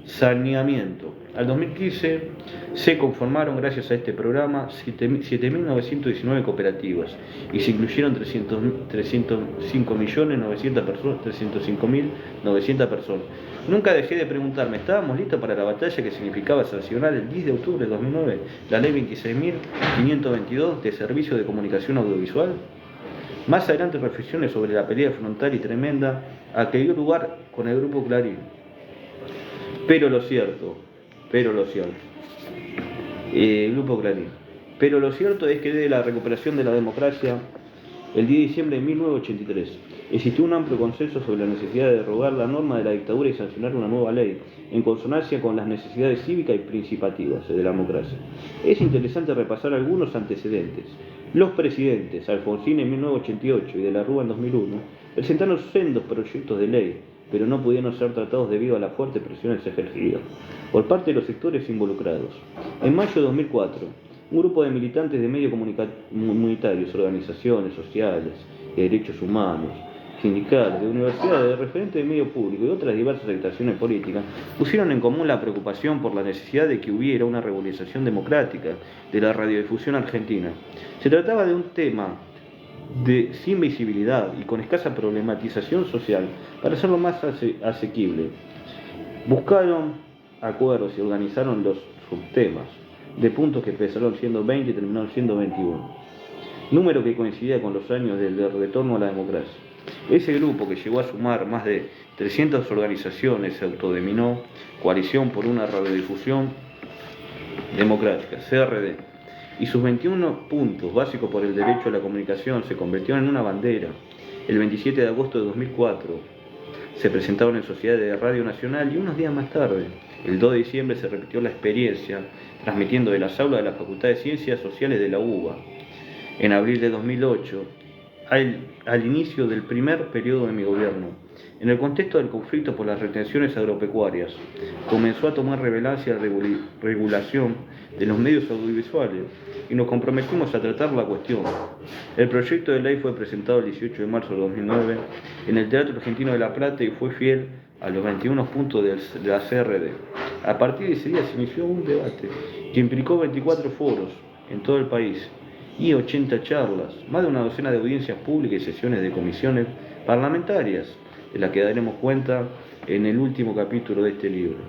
saneamiento. Al 2015 se conformaron gracias a este programa 7.919 cooperativas y se incluyeron 305.900 personas. Nunca dejé de preguntarme, ¿estábamos listos para la batalla que significaba sancionar el 10 de octubre de 2009 la ley 26.522 de Servicio de Comunicación Audiovisual? Más adelante reflexiones sobre la pelea frontal y tremenda a que dio lugar con el Grupo Clarín. Pero lo cierto, Grupo Clarín. Pero lo cierto es que desde la recuperación de la democracia, el 10 de diciembre de 1983, existió un amplio consenso sobre la necesidad de derogar la norma de la dictadura y sancionar una nueva ley, en consonancia con las necesidades cívicas y principativas de la democracia. Es interesante repasar algunos antecedentes. Los presidentes Alfonsín en 1988 y de la Rúa en 2001 presentaron sendos proyectos de ley, pero no pudieron ser tratados debido a las fuertes presiones ejercidas por parte de los sectores involucrados. En mayo de 2004, un grupo de militantes de medios comunitarios, organizaciones sociales, de derechos humanos, sindicales, de universidades, de referentes de medio público y otras diversas agitaciones políticas pusieron en común la preocupación por la necesidad de que hubiera una regularización democrática de la radiodifusión argentina. Se trataba de un tema sin visibilidad y con escasa problematización social para hacerlo más asequible. Buscaron acuerdos y organizaron los subtemas de puntos que empezaron siendo 20 y terminaron siendo 21, número que coincidía con los años del retorno a la democracia. Ese grupo, que llegó a sumar más de 300 organizaciones, se autodenominó Coalición por una Radiodifusión Democrática, CRD, y sus 21 puntos básicos por el derecho a la comunicación se convirtieron en una bandera. El 27 de agosto de 2004 se presentaron en Sociedad de Radio Nacional y unos días más tarde, el 2 de diciembre, se repitió la experiencia transmitiendo de las aulas de la Facultad de Ciencias Sociales de la UBA. En abril de 2008, al inicio del primer periodo de mi gobierno, en el contexto del conflicto por las retenciones agropecuarias, comenzó a tomar relevancia la regulación de los medios audiovisuales y nos comprometimos a tratar la cuestión. El proyecto de ley fue presentado el 18 de marzo de 2009 en el Teatro Argentino de La Plata y fue fiel a los 21 puntos de la CRD. A partir de ese día se inició un debate que implicó 24 foros en todo el país y 80 charlas, más de una docena de audiencias públicas y sesiones de comisiones parlamentarias, de las que daremos cuenta en el último capítulo de este libro.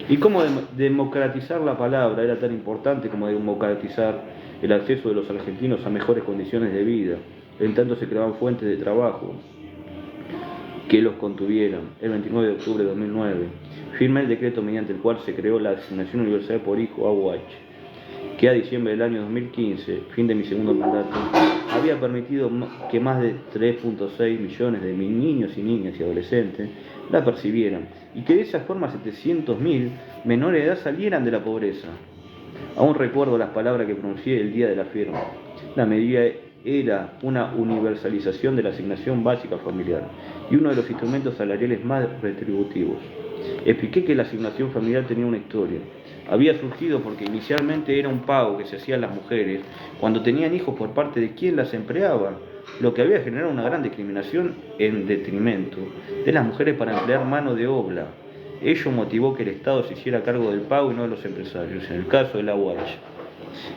Y cómo democratizar la palabra era tan importante como democratizar el acceso de los argentinos a mejores condiciones de vida, en tanto se creaban fuentes de trabajo que los contuvieran. El 29 de octubre de 2009 firmé el decreto mediante el cual se creó la Asignación Universal por Hijo, AUH, que a diciembre del año 2015, fin de mi segundo mandato, había permitido que más de 3.6 millones de niños y niñas y adolescentes la percibieran, y que de esa forma 700.000 menores de edad salieran de la pobreza. Aún recuerdo las palabras que pronuncié el día de la firma. La medida era una universalización de la asignación básica familiar y uno de los instrumentos salariales más retributivos. Expliqué que la asignación familiar tenía una historia. Había surgido porque inicialmente era un pago que se hacía a las mujeres cuando tenían hijos por parte de quien las empleaba, lo que había generado una gran discriminación en detrimento de las mujeres para emplear mano de obra. Ello motivó que el Estado se hiciera cargo del pago y no de los empresarios, en el caso de la UH.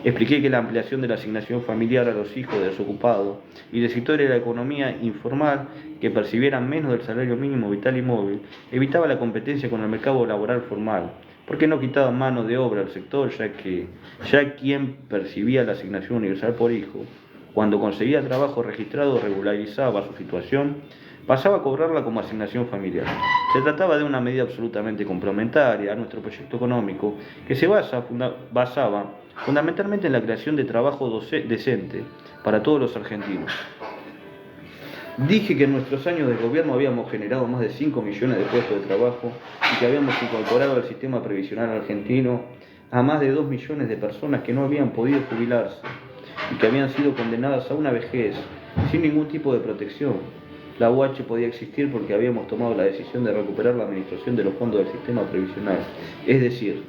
Expliqué que la ampliación de la asignación familiar a los hijos de desocupados y de sectores de la economía informal que percibieran menos del salario mínimo vital y móvil evitaba la competencia con el mercado laboral formal, porque no quitaba mano de obra al sector, ya quien percibía la asignación universal por hijo, cuando conseguía trabajo registrado regularizaba su situación pasaba a cobrarla como asignación familiar. Se trataba de una medida absolutamente complementaria a nuestro proyecto económico que se basaba fundamentalmente en la creación de trabajo decente para todos los argentinos. Dije que en nuestros años de gobierno habíamos generado más de 5 millones de puestos de trabajo y que habíamos incorporado al sistema previsional argentino a más de 2 millones de personas que no habían podido jubilarse y que habían sido condenadas a una vejez sin ningún tipo de protección. La UH podía existir porque habíamos tomado la decisión de recuperar la administración de los fondos del sistema previsional, es decir,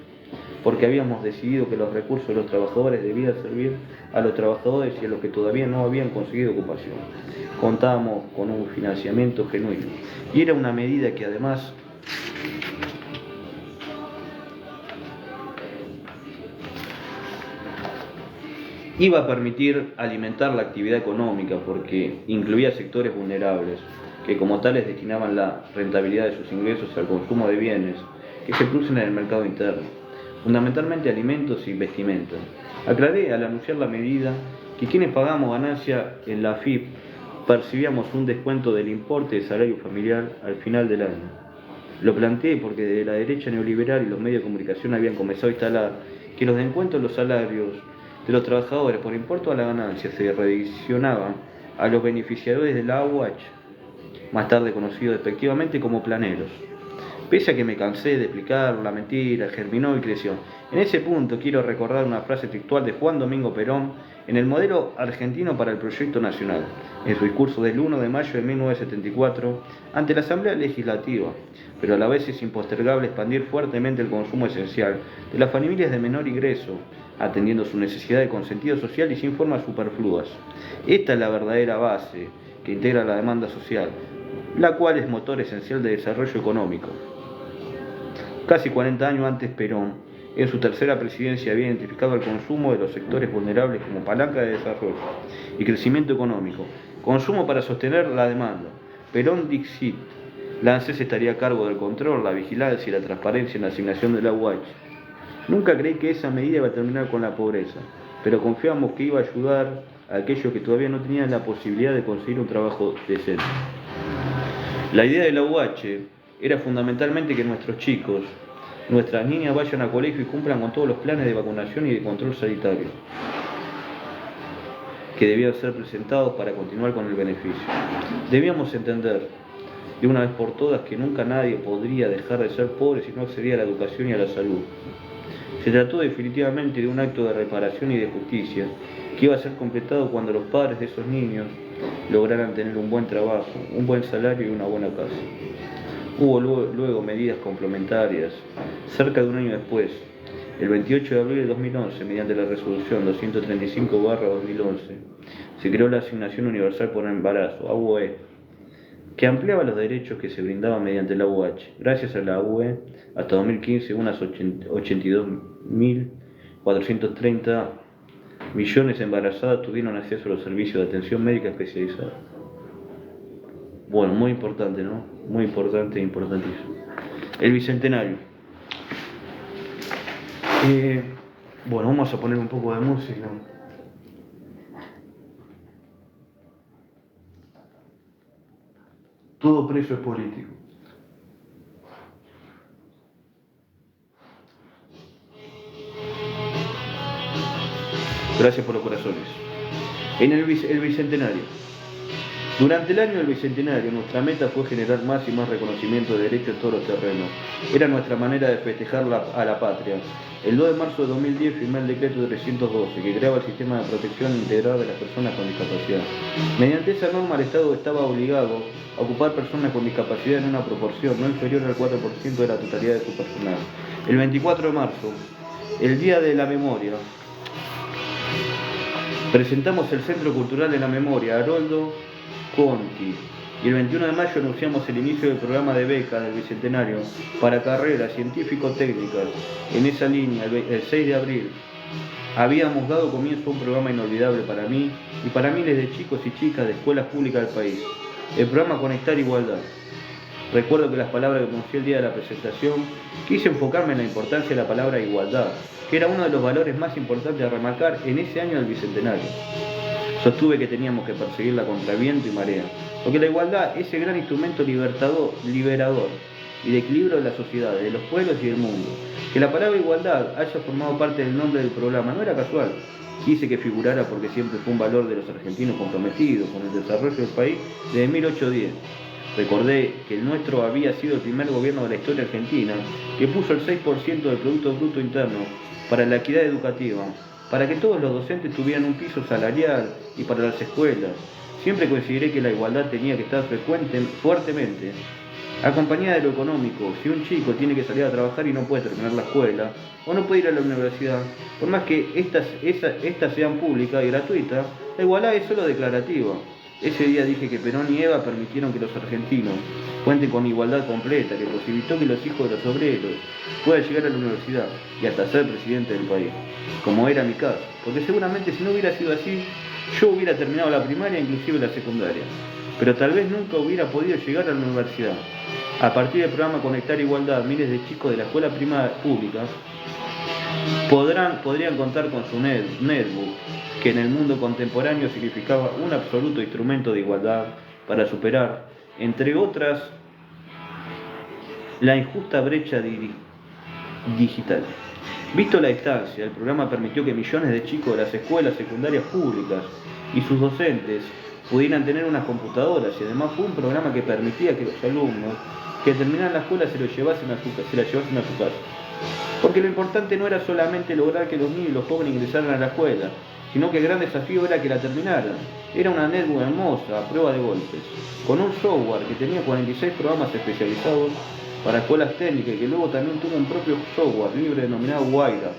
porque habíamos decidido que los recursos de los trabajadores debían servir a los trabajadores y a los que todavía no habían conseguido ocupación. Contábamos con un financiamiento genuino y era una medida que además iba a permitir alimentar la actividad económica porque incluía sectores vulnerables que como tales destinaban la rentabilidad de sus ingresos al consumo de bienes que se producen en el mercado interno, fundamentalmente alimentos y vestimenta. Aclaré al anunciar la medida que quienes pagamos ganancia en la AFIP percibíamos un descuento del importe de salario familiar al final del año. Lo planteé porque desde la derecha neoliberal y los medios de comunicación habían comenzado a instalar que los descuentos en los salarios de los trabajadores por impuesto a la ganancia se redireccionaban a los beneficiarios de la AUH, más tarde conocidos despectivamente como planeros. Pese a que me cansé de explicar la mentira, germinó y creció. En ese punto quiero recordar una frase textual de Juan Domingo Perón en el modelo argentino para el proyecto nacional, en su discurso del 1 de mayo de 1974 ante la Asamblea Legislativa, pero a la vez es impostergable expandir fuertemente el consumo esencial de las familias de menor ingreso, atendiendo su necesidad de consentido social y sin formas superfluas. Esta es la verdadera base que integra la demanda social, la cual es motor esencial de desarrollo económico. Casi 40 años antes, Perón, en su tercera presidencia, había identificado el consumo de los sectores vulnerables como palanca de desarrollo y crecimiento económico. Consumo para sostener la demanda. Perón dixit: la ANSES estaría a cargo del control, la vigilancia y la transparencia en la asignación de la UH. Nunca creí que esa medida iba a terminar con la pobreza, pero confiamos que iba a ayudar a aquellos que todavía no tenían la posibilidad de conseguir un trabajo decente. La idea de la UH era fundamentalmente que nuestros chicos, nuestras niñas vayan a colegio y cumplan con todos los planes de vacunación y de control sanitario que debían ser presentados para continuar con el beneficio. Debíamos entender de una vez por todas que nunca nadie podría dejar de ser pobre si no accedía a la educación y a la salud. Se trató definitivamente de un acto de reparación y de justicia que iba a ser completado cuando los padres de esos niños lograran tener un buen trabajo, un buen salario y una buena casa. Hubo luego medidas complementarias. Cerca de un año después, el 28 de abril de 2011, mediante la resolución 235/2011, se creó la Asignación Universal por Embarazo, AUE, que ampliaba los derechos que se brindaban mediante la UH. Gracias a la AUE, hasta 2015, unas 82.430 millones de embarazadas tuvieron acceso a los servicios de atención médica especializada. Bueno, muy importante, ¿no? Muy importante e importantísimo. El Bicentenario. Bueno, vamos a poner un poco de música. Todo preso es político. Gracias por los corazones. En el Bicentenario. Durante el año del Bicentenario, nuestra meta fue generar más y más reconocimiento de derechos en todos los terrenos. Era nuestra manera de festejar a la patria. El 2 de marzo de 2010 firmé el decreto 312, que creaba el sistema de protección integral de las personas con discapacidad. Mediante esa norma, el Estado estaba obligado a ocupar personas con discapacidad en una proporción no inferior al 4% de la totalidad de su personal. El 24 de marzo, el Día de la Memoria, presentamos el Centro Cultural de la Memoria, Haroldo Conti, y el 21 de mayo anunciamos el inicio del programa de becas del Bicentenario para carreras científico-técnicas. En esa línea, el 6 de abril, habíamos dado comienzo a un programa inolvidable para mí y para miles de chicos y chicas de escuelas públicas del país, el programa Conectar Igualdad. Recuerdo que las palabras que pronuncié el día de la presentación, quise enfocarme en la importancia de la palabra igualdad, que era uno de los valores más importantes a remarcar en ese año del Bicentenario. Sostuve que teníamos que perseguirla contra viento y marea, Porque la igualdad es el gran instrumento liberador y de equilibrio de la sociedad, de los pueblos y del mundo. Que la palabra igualdad haya formado parte del nombre del programa no era casual. Quise que figurara porque siempre fue un valor de los argentinos comprometidos con el desarrollo del país desde 1810. Recordé que el nuestro había sido el primer gobierno de la historia argentina que puso el 6% del Producto Bruto Interno para la equidad educativa, para que todos los docentes tuvieran un piso salarial y para las escuelas. Siempre consideré que la igualdad tenía que estar fuertemente acompañada de lo económico. Si un chico tiene que salir a trabajar y no puede terminar la escuela, o no puede ir a la universidad, por más que estas sean públicas y gratuitas, la igualdad es solo declarativa. Ese día dije que Perón y Eva permitieron que los argentinos cuenten con igualdad completa, que posibilitó que los hijos de los obreros puedan llegar a la universidad y hasta ser presidente del país, como era mi caso, porque seguramente si no hubiera sido así, yo hubiera terminado la primaria e inclusive la secundaria, pero tal vez nunca hubiera podido llegar a la universidad. A partir del programa Conectar Igualdad, miles de chicos de la escuela primaria pública podrían contar con su netbook, que en el mundo contemporáneo significaba un absoluto instrumento de igualdad para superar, entre otras, la injusta brecha digital. Visto la distancia, el programa permitió que millones de chicos de las escuelas secundarias públicas y sus docentes pudieran tener unas computadoras, y además fue un programa que permitía que los alumnos que terminaran la escuela se la llevasen a su casa. Porque lo importante no era solamente lograr que los niños y los jóvenes ingresaran a la escuela, sino que el gran desafío era que la terminaran. Era una netbook hermosa, a prueba de golpes, con un software que tenía 46 programas especializados para escuelas técnicas y que luego también tuvo un propio software libre denominado Guaira.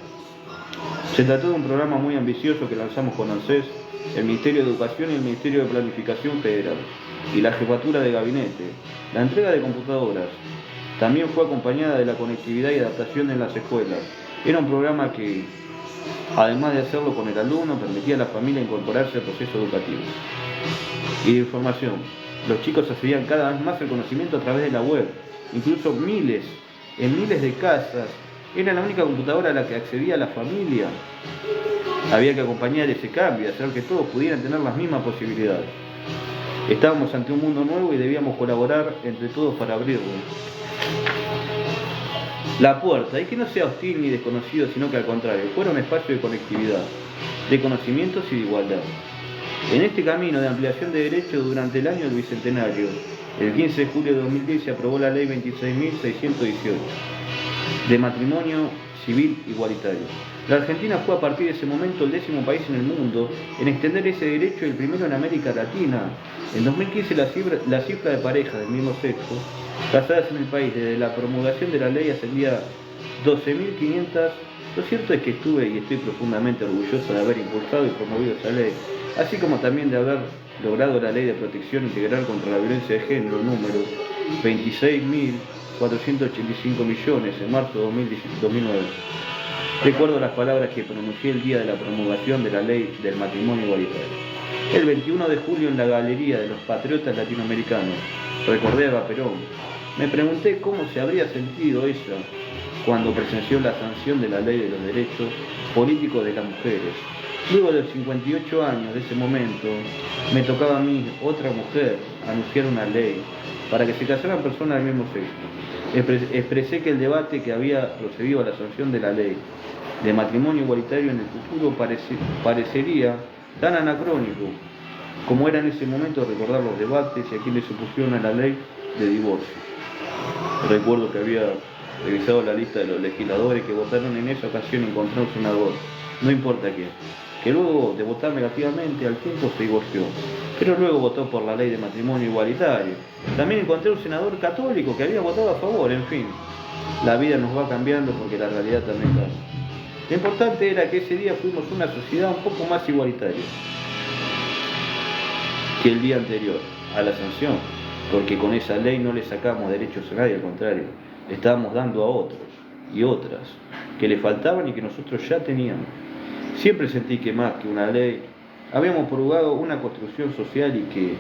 Se trató de un programa muy ambicioso que lanzamos con ANSES, el Ministerio de Educación y el Ministerio de Planificación Federal, y la Jefatura de Gabinete. La entrega de computadoras también fue acompañada de la conectividad y adaptación en las escuelas. Era un programa que, además de hacerlo con el alumno, permitía a la familia incorporarse al proceso educativo. Y de información. Los chicos accedían cada vez más al conocimiento a través de la web. Incluso en miles de casas. Era la única computadora a la que accedía la familia. Había que acompañar ese cambio, hacer que todos pudieran tener las mismas posibilidades. Estábamos ante un mundo nuevo y debíamos colaborar entre todos para abrirlo. La puerta, y que no sea hostil ni desconocido, sino que al contrario, fuera un espacio de conectividad, de conocimientos y de igualdad. En este camino de ampliación de derechos durante el año del Bicentenario, el 15 de julio de 2010 se aprobó la Ley 26.618 de matrimonio civil igualitario. La Argentina fue a partir de ese momento el 10º país en el mundo en extender ese derecho y el primero en América Latina. En 2015 la cifra de parejas del mismo sexo casadas en el país desde la promulgación de la ley ascendía a 12.500. Lo cierto es que estuve y estoy profundamente orgulloso de haber impulsado y promovido esa ley, así como también de haber logrado la Ley de Protección Integral contra la Violencia de Género número 26.485 millones en marzo de 2009. Recuerdo las palabras que pronuncié el día de la promulgación de la Ley del Matrimonio Igualitario. El 21 de julio en la Galería de los Patriotas Latinoamericanos recordé a Eva Perón. Me pregunté cómo se habría sentido ella cuando presenció la sanción de la Ley de los Derechos Políticos de las Mujeres. Luego de los 58 años de ese momento, me tocaba a mí, otra mujer, anunciar una ley para que se casaran personas del mismo sexo. Expresé que el debate que había procedido a la sanción de la ley de matrimonio igualitario en el futuro parecería tan anacrónico como era en ese momento recordar los debates y a quienes se opusieron a la ley de divorcio. Recuerdo que había revisado la lista de los legisladores que votaron en esa ocasión en contra de un senador, no importa quién, que luego de votar negativamente al tiempo se divorció, pero luego votó por la ley de matrimonio igualitario. También encontré un senador católico que había votado a favor. En fin, la vida nos va cambiando porque la realidad también cambia. Lo importante era que ese día fuimos una sociedad un poco más igualitaria que el día anterior a la sanción, porque con esa ley no le sacamos derechos a nadie, al contrario, le estábamos dando a otros y otras que le faltaban y que nosotros ya teníamos. Siempre sentí que más que una ley, habíamos promulgado una construcción social y que,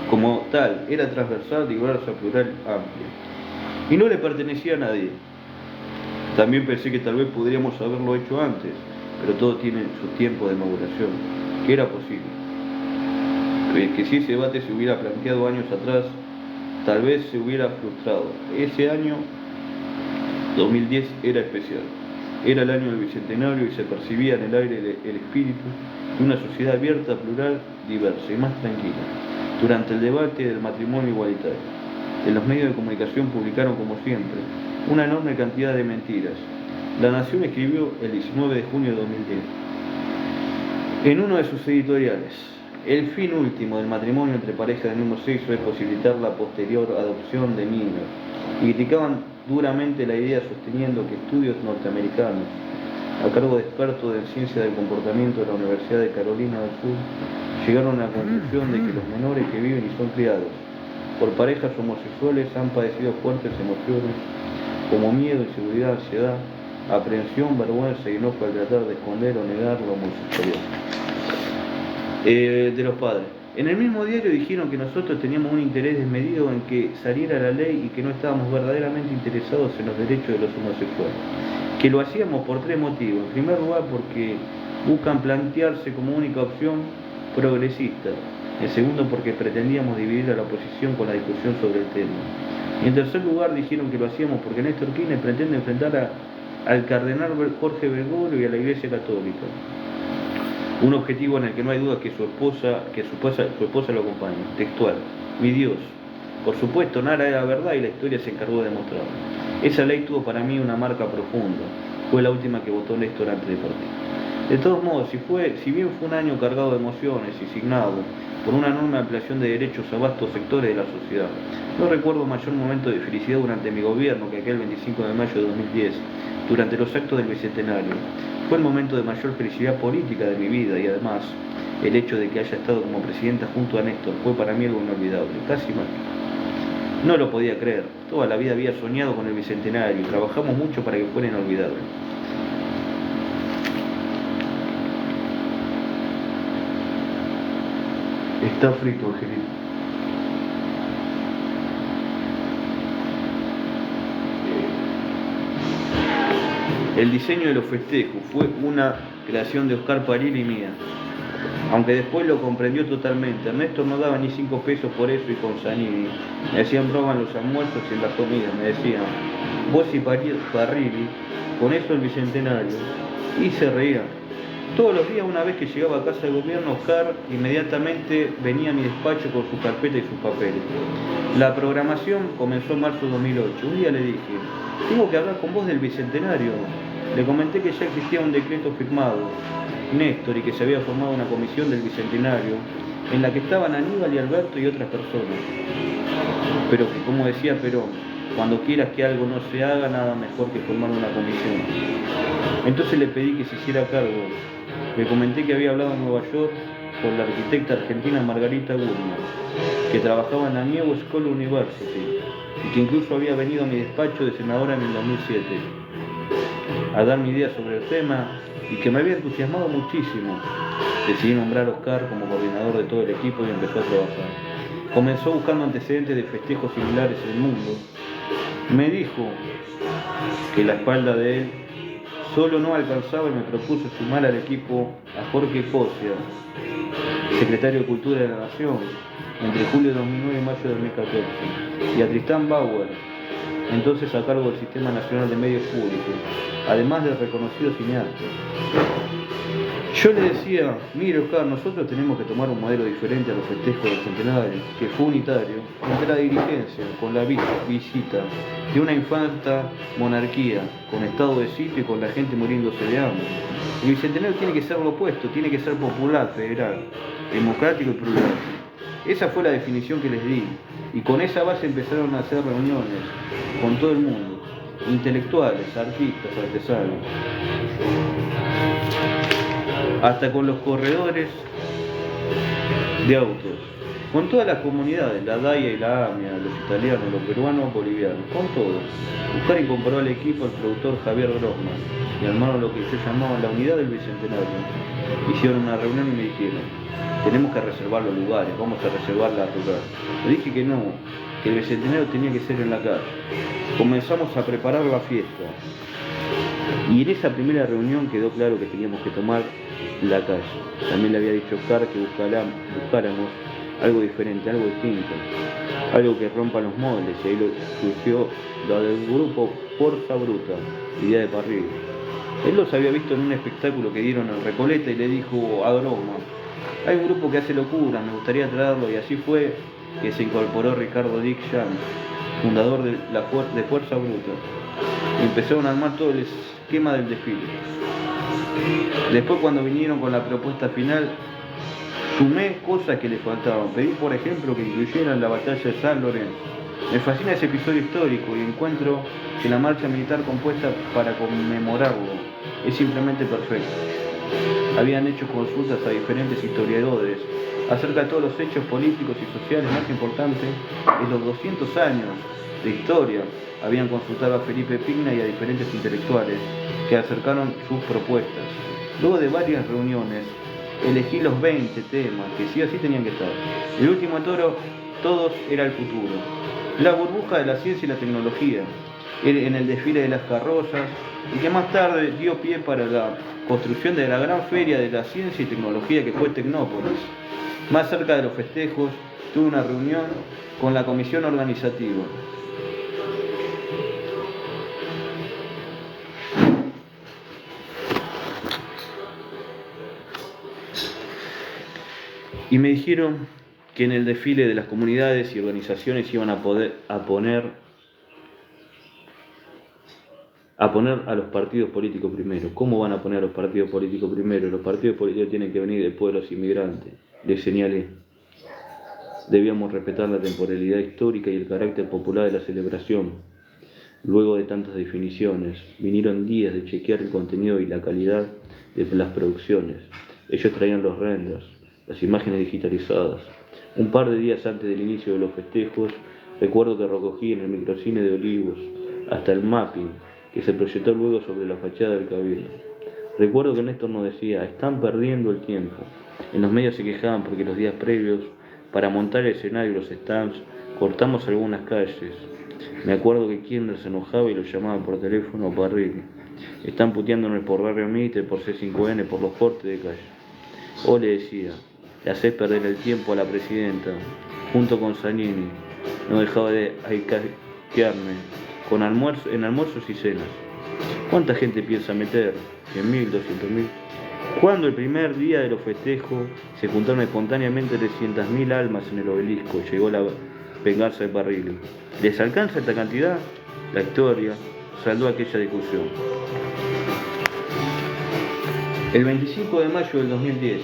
como tal, era transversal, diversa, plural, amplia. Y no le pertenecía a nadie. También pensé que tal vez podríamos haberlo hecho antes, pero todo tiene su tiempo de maduración, que era posible. que si ese debate se hubiera planteado años atrás, tal vez se hubiera frustrado. Ese año, 2010, era especial. Era el año del Bicentenario y se percibía en el aire el espíritu de una sociedad abierta, plural, diversa y más tranquila. Durante el debate del matrimonio igualitario, en los medios de comunicación publicaron, como siempre, una enorme cantidad de mentiras. La Nación escribió el 19 de junio de 2010, en uno de sus editoriales: el fin último del matrimonio entre parejas del mismo sexo es posibilitar la posterior adopción de niños. Y criticaban duramente la idea, sosteniendo que estudios norteamericanos, a cargo de expertos en ciencia del comportamiento de la Universidad de Carolina del Sur, llegaron a la conclusión de que los menores que viven y son criados por parejas homosexuales han padecido fuertes emociones como miedo, inseguridad, ansiedad, aprehensión, vergüenza y enojo al tratar de esconder o negar la homosexualidad de los padres. En el mismo diario dijeron que nosotros teníamos un interés desmedido en que saliera la ley y que no estábamos verdaderamente interesados en los derechos de los homosexuales, que lo hacíamos por tres motivos. En primer lugar, porque buscan plantearse como única opción progresista. En segundo, porque pretendíamos dividir a la oposición con la discusión sobre el tema. Y en tercer lugar, dijeron que lo hacíamos porque Néstor Kirchner pretende enfrentar al cardenal Jorge Bergoglio y a la Iglesia Católica. Un objetivo en el que no hay duda que su esposa lo acompaña. Textual: mi Dios. Por supuesto, nada era verdad y la historia se encargó de demostrarlo. Esa ley tuvo para mí una marca profunda. Fue la última que votó Néstor antes de partir. De todos modos, si bien fue un año cargado de emociones y signado por una enorme ampliación de derechos a vastos sectores de la sociedad, no recuerdo mayor momento de felicidad durante mi gobierno que aquel 25 de mayo de 2010, durante los actos del Bicentenario. Fue el momento de mayor felicidad política de mi vida y además el hecho de que haya estado como presidenta junto a Néstor fue para mí algo inolvidable, casi mágico. No lo podía creer, toda la vida había soñado con el Bicentenario y trabajamos mucho para que fuera inolvidable. Está frito, Angelito. El diseño de los festejos fue una creación de Oscar Paril y mía, aunque después lo comprendió totalmente. Ernesto no daba ni 5 pesos por eso y con Zanini me hacían broma en los almuerzos y en las comidas. Me decían: vos y Parili, con eso el Bicentenario. Y se reían. Todos los días, una vez que llegaba a casa de gobierno, Oscar inmediatamente venía a mi despacho con su carpeta y sus papeles. La programación comenzó en marzo de 2008. Un día le dije: tengo que hablar con vos del Bicentenario. Le comenté que ya existía un decreto firmado, Néstor, y que se había formado una comisión del Bicentenario en la que estaban Aníbal y Alberto y otras personas. Pero que, como decía Perón, cuando quieras que algo no se haga, nada mejor que formar una comisión. Entonces le pedí que se hiciera cargo. Le comenté que había hablado en Nueva York con la arquitecta argentina Margarita Gurman, que trabajaba en la New School University y que incluso había venido a mi despacho de senadora en el 2007 a dar mi idea sobre el tema y que me había entusiasmado muchísimo. Decidí nombrar a Oscar como coordinador de todo el equipo y empezó a trabajar. Comenzó buscando antecedentes de festejos similares en el mundo. Me dijo que la espalda de él solo no alcanzaba y me propuso sumar al equipo a Jorge Focia, secretario de Cultura de la Nación, entre julio de 2009 y mayo de 2014, y a Tristán Bauer, entonces a cargo del Sistema Nacional de Medios Públicos, además de reconocido cineasta. Yo le decía: mire, Oscar, nosotros tenemos que tomar un modelo diferente a los festejos del Centenario, que fue unitario, entre la dirigencia, con la visita de una infanta monarquía, con estado de sitio y con la gente muriéndose de hambre. El Bicentenario tiene que ser lo opuesto, tiene que ser popular, federal, democrático y plural. Esa fue la definición que les di, y con esa base empezaron a hacer reuniones con todo el mundo, intelectuales, artistas, artesanos, hasta con los corredores de autos, con todas las comunidades, la DAIA y la AMIA, los italianos, los peruanos, bolivianos, con todos. Buscar incorporó al equipo al productor Javier Grossman y armaron lo que yo llamaba la unidad del Bicentenario. Hicieron una reunión y me dijeron: tenemos que reservar los lugares, vamos a reservar la rural. Le dije que no, que el Bicentenario tenía que ser en la calle. Comenzamos a preparar la fiesta. Y en esa primera reunión quedó claro que teníamos que tomar la calle. También le había dicho a Oscar que buscáramos algo diferente, algo distinto, algo que rompa los moldes, y ahí surgió lo del grupo Fuerza Bruta, idea de Parrilli. Él los había visto en un espectáculo que dieron en Recoleta y le dijo a Broma: hay un grupo que hace locura, me gustaría traerlo, y así fue que se incorporó Ricardo Dick James, fundador de Fuerza Bruta, y empezaron a armar todo el esquema del desfile. Después, cuando vinieron con la propuesta final, sumé cosas que le faltaban. Pedí, por ejemplo, que incluyeran la batalla de San Lorenzo. Me fascina ese episodio histórico y encuentro que la marcha militar compuesta para conmemorarlo es simplemente perfecta. Habían hecho consultas a diferentes historiadores acerca de todos los hechos políticos y sociales más importantes en los 200 años de historia. Habían consultado a Felipe Pigna y a diferentes intelectuales que acercaron sus propuestas. Luego de varias reuniones, elegí los 20 temas que sí o sí tenían que estar. El último toro, todos, era el futuro. La burbuja de la ciencia y la tecnología, en el desfile de las carrozas, y que más tarde dio pie para la construcción de la gran feria de la ciencia y tecnología que fue Tecnópolis. Más cerca de los festejos, tuve una reunión con la comisión organizativa. Y me dijeron que en el desfile de las comunidades y organizaciones iban a poner a los partidos políticos primero. ¿Cómo van a poner a los partidos políticos primero? Los partidos políticos tienen que venir después de los inmigrantes. Les señalé. Debíamos respetar la temporalidad histórica y el carácter popular de la celebración. Luego de tantas definiciones, vinieron días de chequear el contenido y la calidad de las producciones. Ellos traían los renders, las imágenes digitalizadas. Un par de días antes del inicio de los festejos, recuerdo que recogí en el microcine de Olivos hasta el mapping que se proyectó luego sobre la fachada del Cabildo. Recuerdo que Néstor nos decía: están perdiendo el tiempo. En los medios se quejaban porque los días previos, para montar el escenario y los stands, cortamos algunas calles. Me acuerdo que Kirchner se enojaba y lo llamaba por teléfono a Parrilli. Están puteándonos por Barrio Mitre, por C5N, por los cortes de calle. O le decía: le hacés perder el tiempo a la presidenta, junto con Zanini. No dejaba de aicaquearme en almuerzos y cenas. ¿Cuánta gente piensa meter? ¿100.000, 200.000? Cuando el primer día de los festejos se juntaron espontáneamente 300.000 almas en el obelisco, llegó la venganza de Parrilli. ¿Les alcanza esta cantidad? La historia saldó aquella discusión. El 25 de mayo del 2010,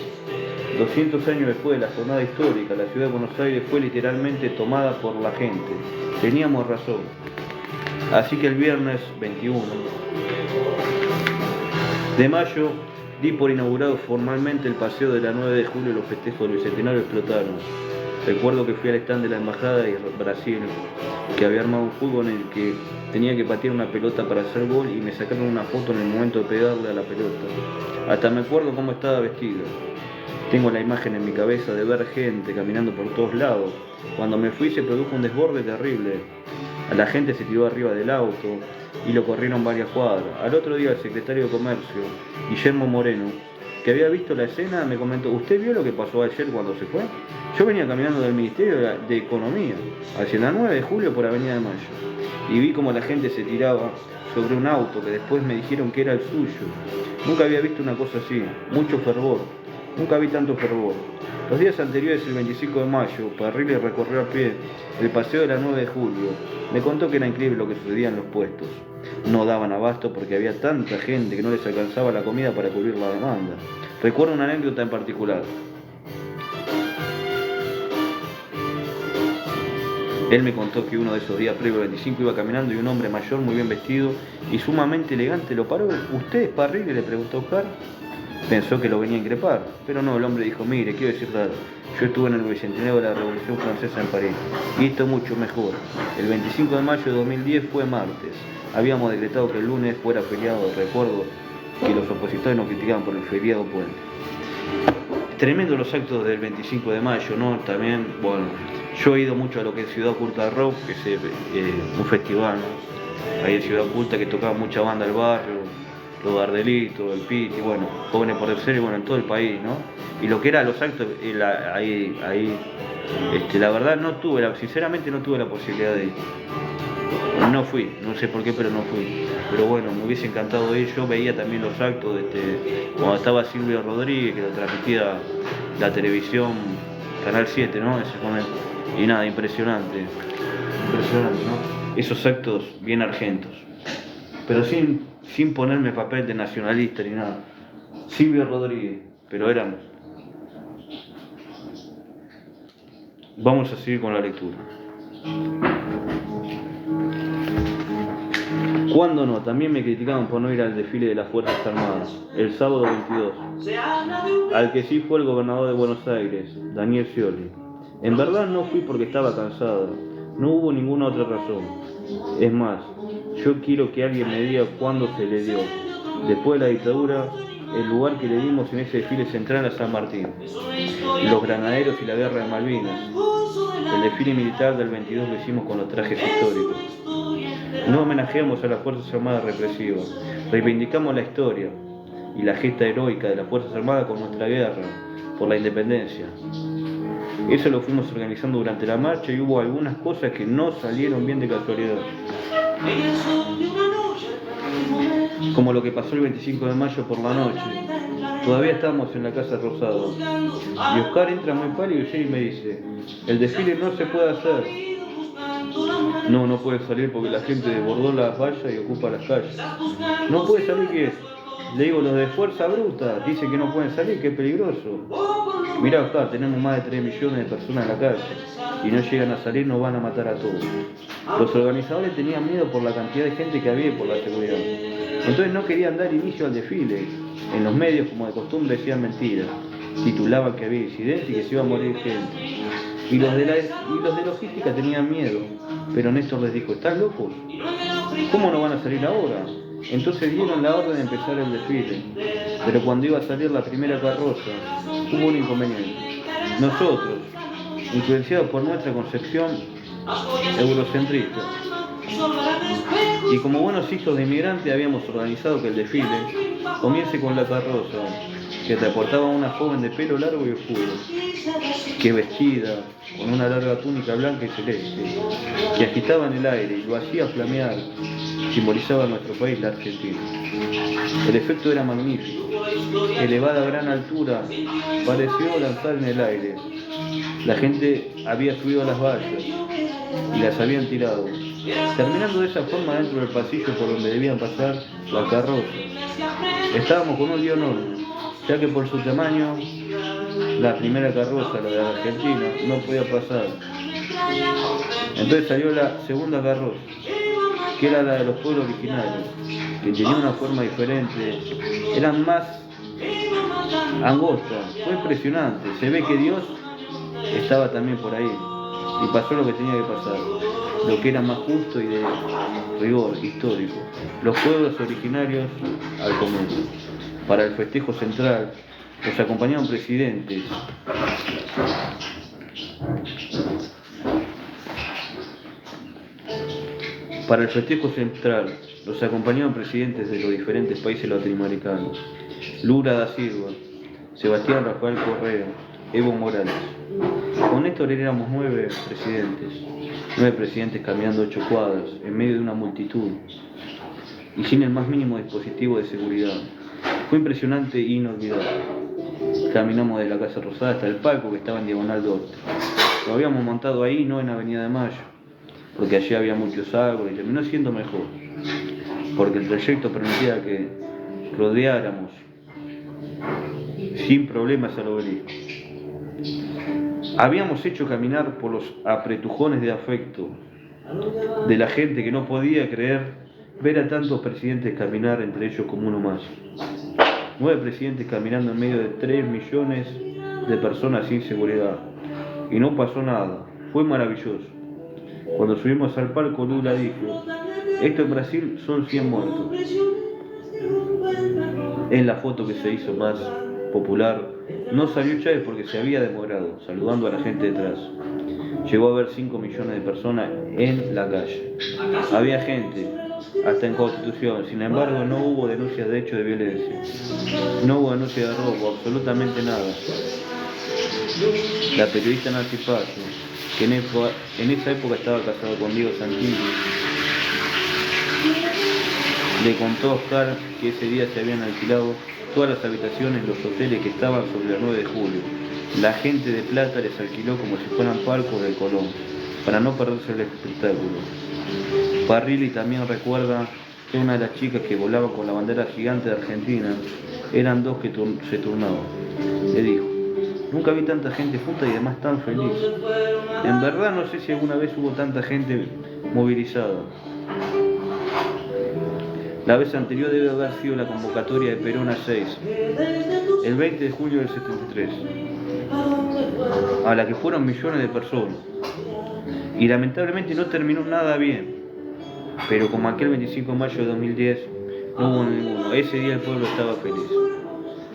200 años después de la jornada histórica, la ciudad de Buenos Aires fue literalmente tomada por la gente. Teníamos razón. Así que el viernes 21 de mayo di por inaugurado formalmente el paseo de la 9 de julio y los festejos del Bicentenario explotaron. Recuerdo que fui al stand de la Embajada de Brasil, que había armado un fútbol en el que tenía que patear una pelota para hacer gol y me sacaron una foto en el momento de pegarle a la pelota. Hasta me acuerdo cómo estaba vestido. Tengo la imagen en mi cabeza de ver gente caminando por todos lados. Cuando me fui se produjo un desborde terrible. A la gente se tiró arriba del auto y lo corrieron varias cuadras. Al otro día el secretario de Comercio, Guillermo Moreno, que había visto la escena, me comentó: ¿usted vio lo que pasó ayer cuando se fue? Yo venía caminando del Ministerio de Economía hacia la 9 de julio por Avenida de Mayo y vi como la gente se tiraba sobre un auto que después me dijeron que era el suyo. Nunca había visto una cosa así, mucho fervor. Nunca vi tanto fervor. Los días anteriores, el 25 de mayo, Parrilli recorrió a pie el paseo de la 9 de julio. Me contó que era increíble lo que sucedía en los puestos. No daban abasto porque había tanta gente que no les alcanzaba la comida para cubrir la demanda. Recuerdo una anécdota en particular. Él me contó que uno de esos días previo al 25 iba caminando y un hombre mayor muy bien vestido y sumamente elegante lo paró. ¿Usted es Parrilli?, le preguntó Oscar. Pensó que lo venía a increpar, pero no, el hombre dijo: mire, quiero decirle algo. Yo estuve en el bicentenario de la Revolución Francesa en París, y esto mucho mejor. El 25 de mayo de 2010 fue martes. Habíamos decretado que el lunes fuera feriado. Recuerdo que los opositores nos criticaban por el feriado puente. Tremendo los actos del 25 de mayo, ¿no? También, bueno, yo he ido mucho a lo que es Ciudad Oculta Rock, que es un festival, ¿no? Ahí en Ciudad Oculta, que tocaba mucha banda del barrio, los Gardelitos, el Piti, bueno, Jóvenes por el Ser, y bueno, en todo el país, ¿no? Y lo que eran los actos, ahí, la verdad sinceramente no tuve la posibilidad de ir. No fui, no sé por qué, pero no fui. Pero bueno, me hubiese encantado ir. Yo veía también los actos cuando estaba Silvio Rodríguez, que lo transmitía la televisión, Canal 7, ¿no? Y nada, impresionante, ¿no? Esos actos bien argentos. Pero sin ponerme papel de nacionalista ni nada. Silvio Rodríguez, pero éramos. Vamos a seguir con la lectura. ¿Cuándo no? También me criticaban por no ir al desfile de las Fuerzas Armadas, el sábado 22. Al que sí fue el gobernador de Buenos Aires, Daniel Scioli. En verdad no fui porque estaba cansado, no hubo ninguna otra razón. Es más, yo quiero que alguien me diga cuándo se le dio, después de la dictadura, el lugar que le dimos en ese desfile central a San Martín, los granaderos y la guerra de Malvinas. El desfile militar del 22 lo hicimos con los trajes históricos. No homenajeamos a las Fuerzas Armadas represivas, reivindicamos la historia y la gesta heroica de las Fuerzas Armadas con nuestra guerra por la independencia. Eso lo fuimos organizando durante la marcha y hubo algunas cosas que no salieron bien de casualidad. Como lo que pasó el 25 de mayo por la noche. Todavía estábamos en la Casa Rosada. Y Oscar entra muy pálido y me dice, el desfile no se puede hacer. No puede salir porque la gente desbordó las vallas y ocupa las calles. No puede salir, ¿qué es? Le digo, los de Fuerza Bruta dicen que no pueden salir, que es peligroso. Mirá, Oscar, tenemos más de 3 millones de personas en la calle y no llegan a salir, nos van a matar a todos. Los organizadores tenían miedo por la cantidad de gente que había y por la seguridad. Entonces no querían dar inicio al desfile. En los medios, como de costumbre, decían mentiras. Titulaban que había incidentes y que se iba a morir gente. Y los de logística tenían miedo. Pero Néstor les dijo, ¿están locos? ¿Cómo no van a salir ahora? Entonces dieron la orden de empezar el desfile. Pero cuando iba a salir la primera carroza, hubo un inconveniente. Nosotros, influenciados por nuestra concepción eurocentrista, y como buenos hijos de inmigrantes habíamos organizado que el desfile comience con la carroza, que transportaba a una joven de pelo largo y oscuro, que vestida con una larga túnica blanca y celeste, que agitaba en el aire y lo hacía flamear, simbolizaba nuestro país, la Argentina. El efecto era magnífico, elevada a gran altura, pareció lanzar en el aire. La gente había subido a las vallas y las habían tirado, terminando de esa forma dentro del pasillo por donde debían pasar la carroza. Estábamos con un lío enorme, ya que por su tamaño, la primera carroza, la de la Argentina, no podía pasar. Entonces salió la segunda carroza, que era la de los pueblos originarios, que tenía una forma diferente, eran más angostas. Fue impresionante, se ve que Dios estaba también por ahí, y pasó lo que tenía que pasar, lo que era más justo y de rigor histórico. Los pueblos originarios al comienzo. Para el festejo central los acompañaban presidentes. Para el festejo central los acompañaban presidentes de los diferentes países latinoamericanos. Lula da Silva, Sebastián Rafael Correa, Evo Morales. Con Néstor éramos 9 presidentes caminando 8 cuadras en medio de una multitud y sin el más mínimo dispositivo de seguridad. Fue impresionante e inolvidable. Caminamos de la Casa Rosada hasta el palco que estaba en Diagonal Norte. Lo habíamos montado ahí, no en Avenida de Mayo, porque allí había muchos árboles y terminó siendo mejor, porque el trayecto permitía que rodeáramos sin problemas al obelisco. Habíamos hecho caminar por los apretujones de afecto de la gente que no podía creer ver a tantos presidentes caminar, entre ellos como uno más. 9 presidentes caminando en medio de 3 millones de personas sin seguridad. Y no pasó nada. Fue maravilloso. Cuando subimos al palco, Lula dijo, esto en Brasil son 100 muertos. Es la foto que se hizo más popular. No salió Chávez porque se había demorado, saludando a la gente detrás. Llegó a haber 5 millones de personas en la calle. Había gente, hasta en Constitución. Sin embargo, no hubo denuncias de hechos de violencia. No hubo denuncia de robo, absolutamente nada. La periodista Nancy Paso, que en esa época estaba casada con Diego Santilli, le contó a Oscar que ese día se habían alquilado todas las habitaciones en los hoteles que estaban sobre el 9 de julio. La gente de Plata les alquiló como si fueran palcos del Colón, para no perderse el espectáculo. Parrilli también recuerda que una de las chicas que volaba con la bandera gigante de Argentina eran dos que se turnaban. Le dijo: nunca vi tanta gente junta y además tan feliz. En verdad no sé si alguna vez hubo tanta gente movilizada. La vez anterior debe haber sido la convocatoria de Perón a 6, el 20 de julio del 73, a la que fueron millones de personas. Y lamentablemente no terminó nada bien, pero como aquel 25 de mayo de 2010 no hubo ninguno. Ese día el pueblo estaba feliz.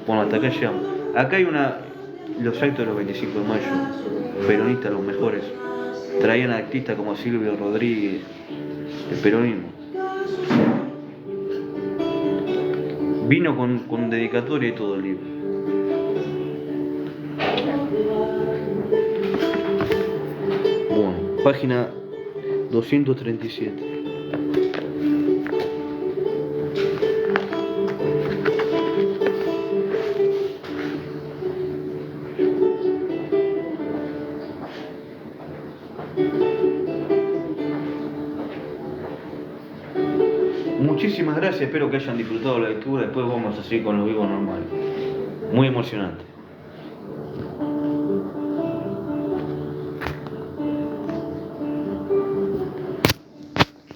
Bueno, hasta acá llegamos. Acá hay los actos de los 25 de mayo, peronistas los mejores, traían a artistas como Silvio Rodríguez, el peronismo. Vino con dedicatoria y todo el libro. Bueno, página 237. Muchísimas gracias, espero que hayan disfrutado la lectura. Después vamos a seguir con los vivos normales. Muy emocionante.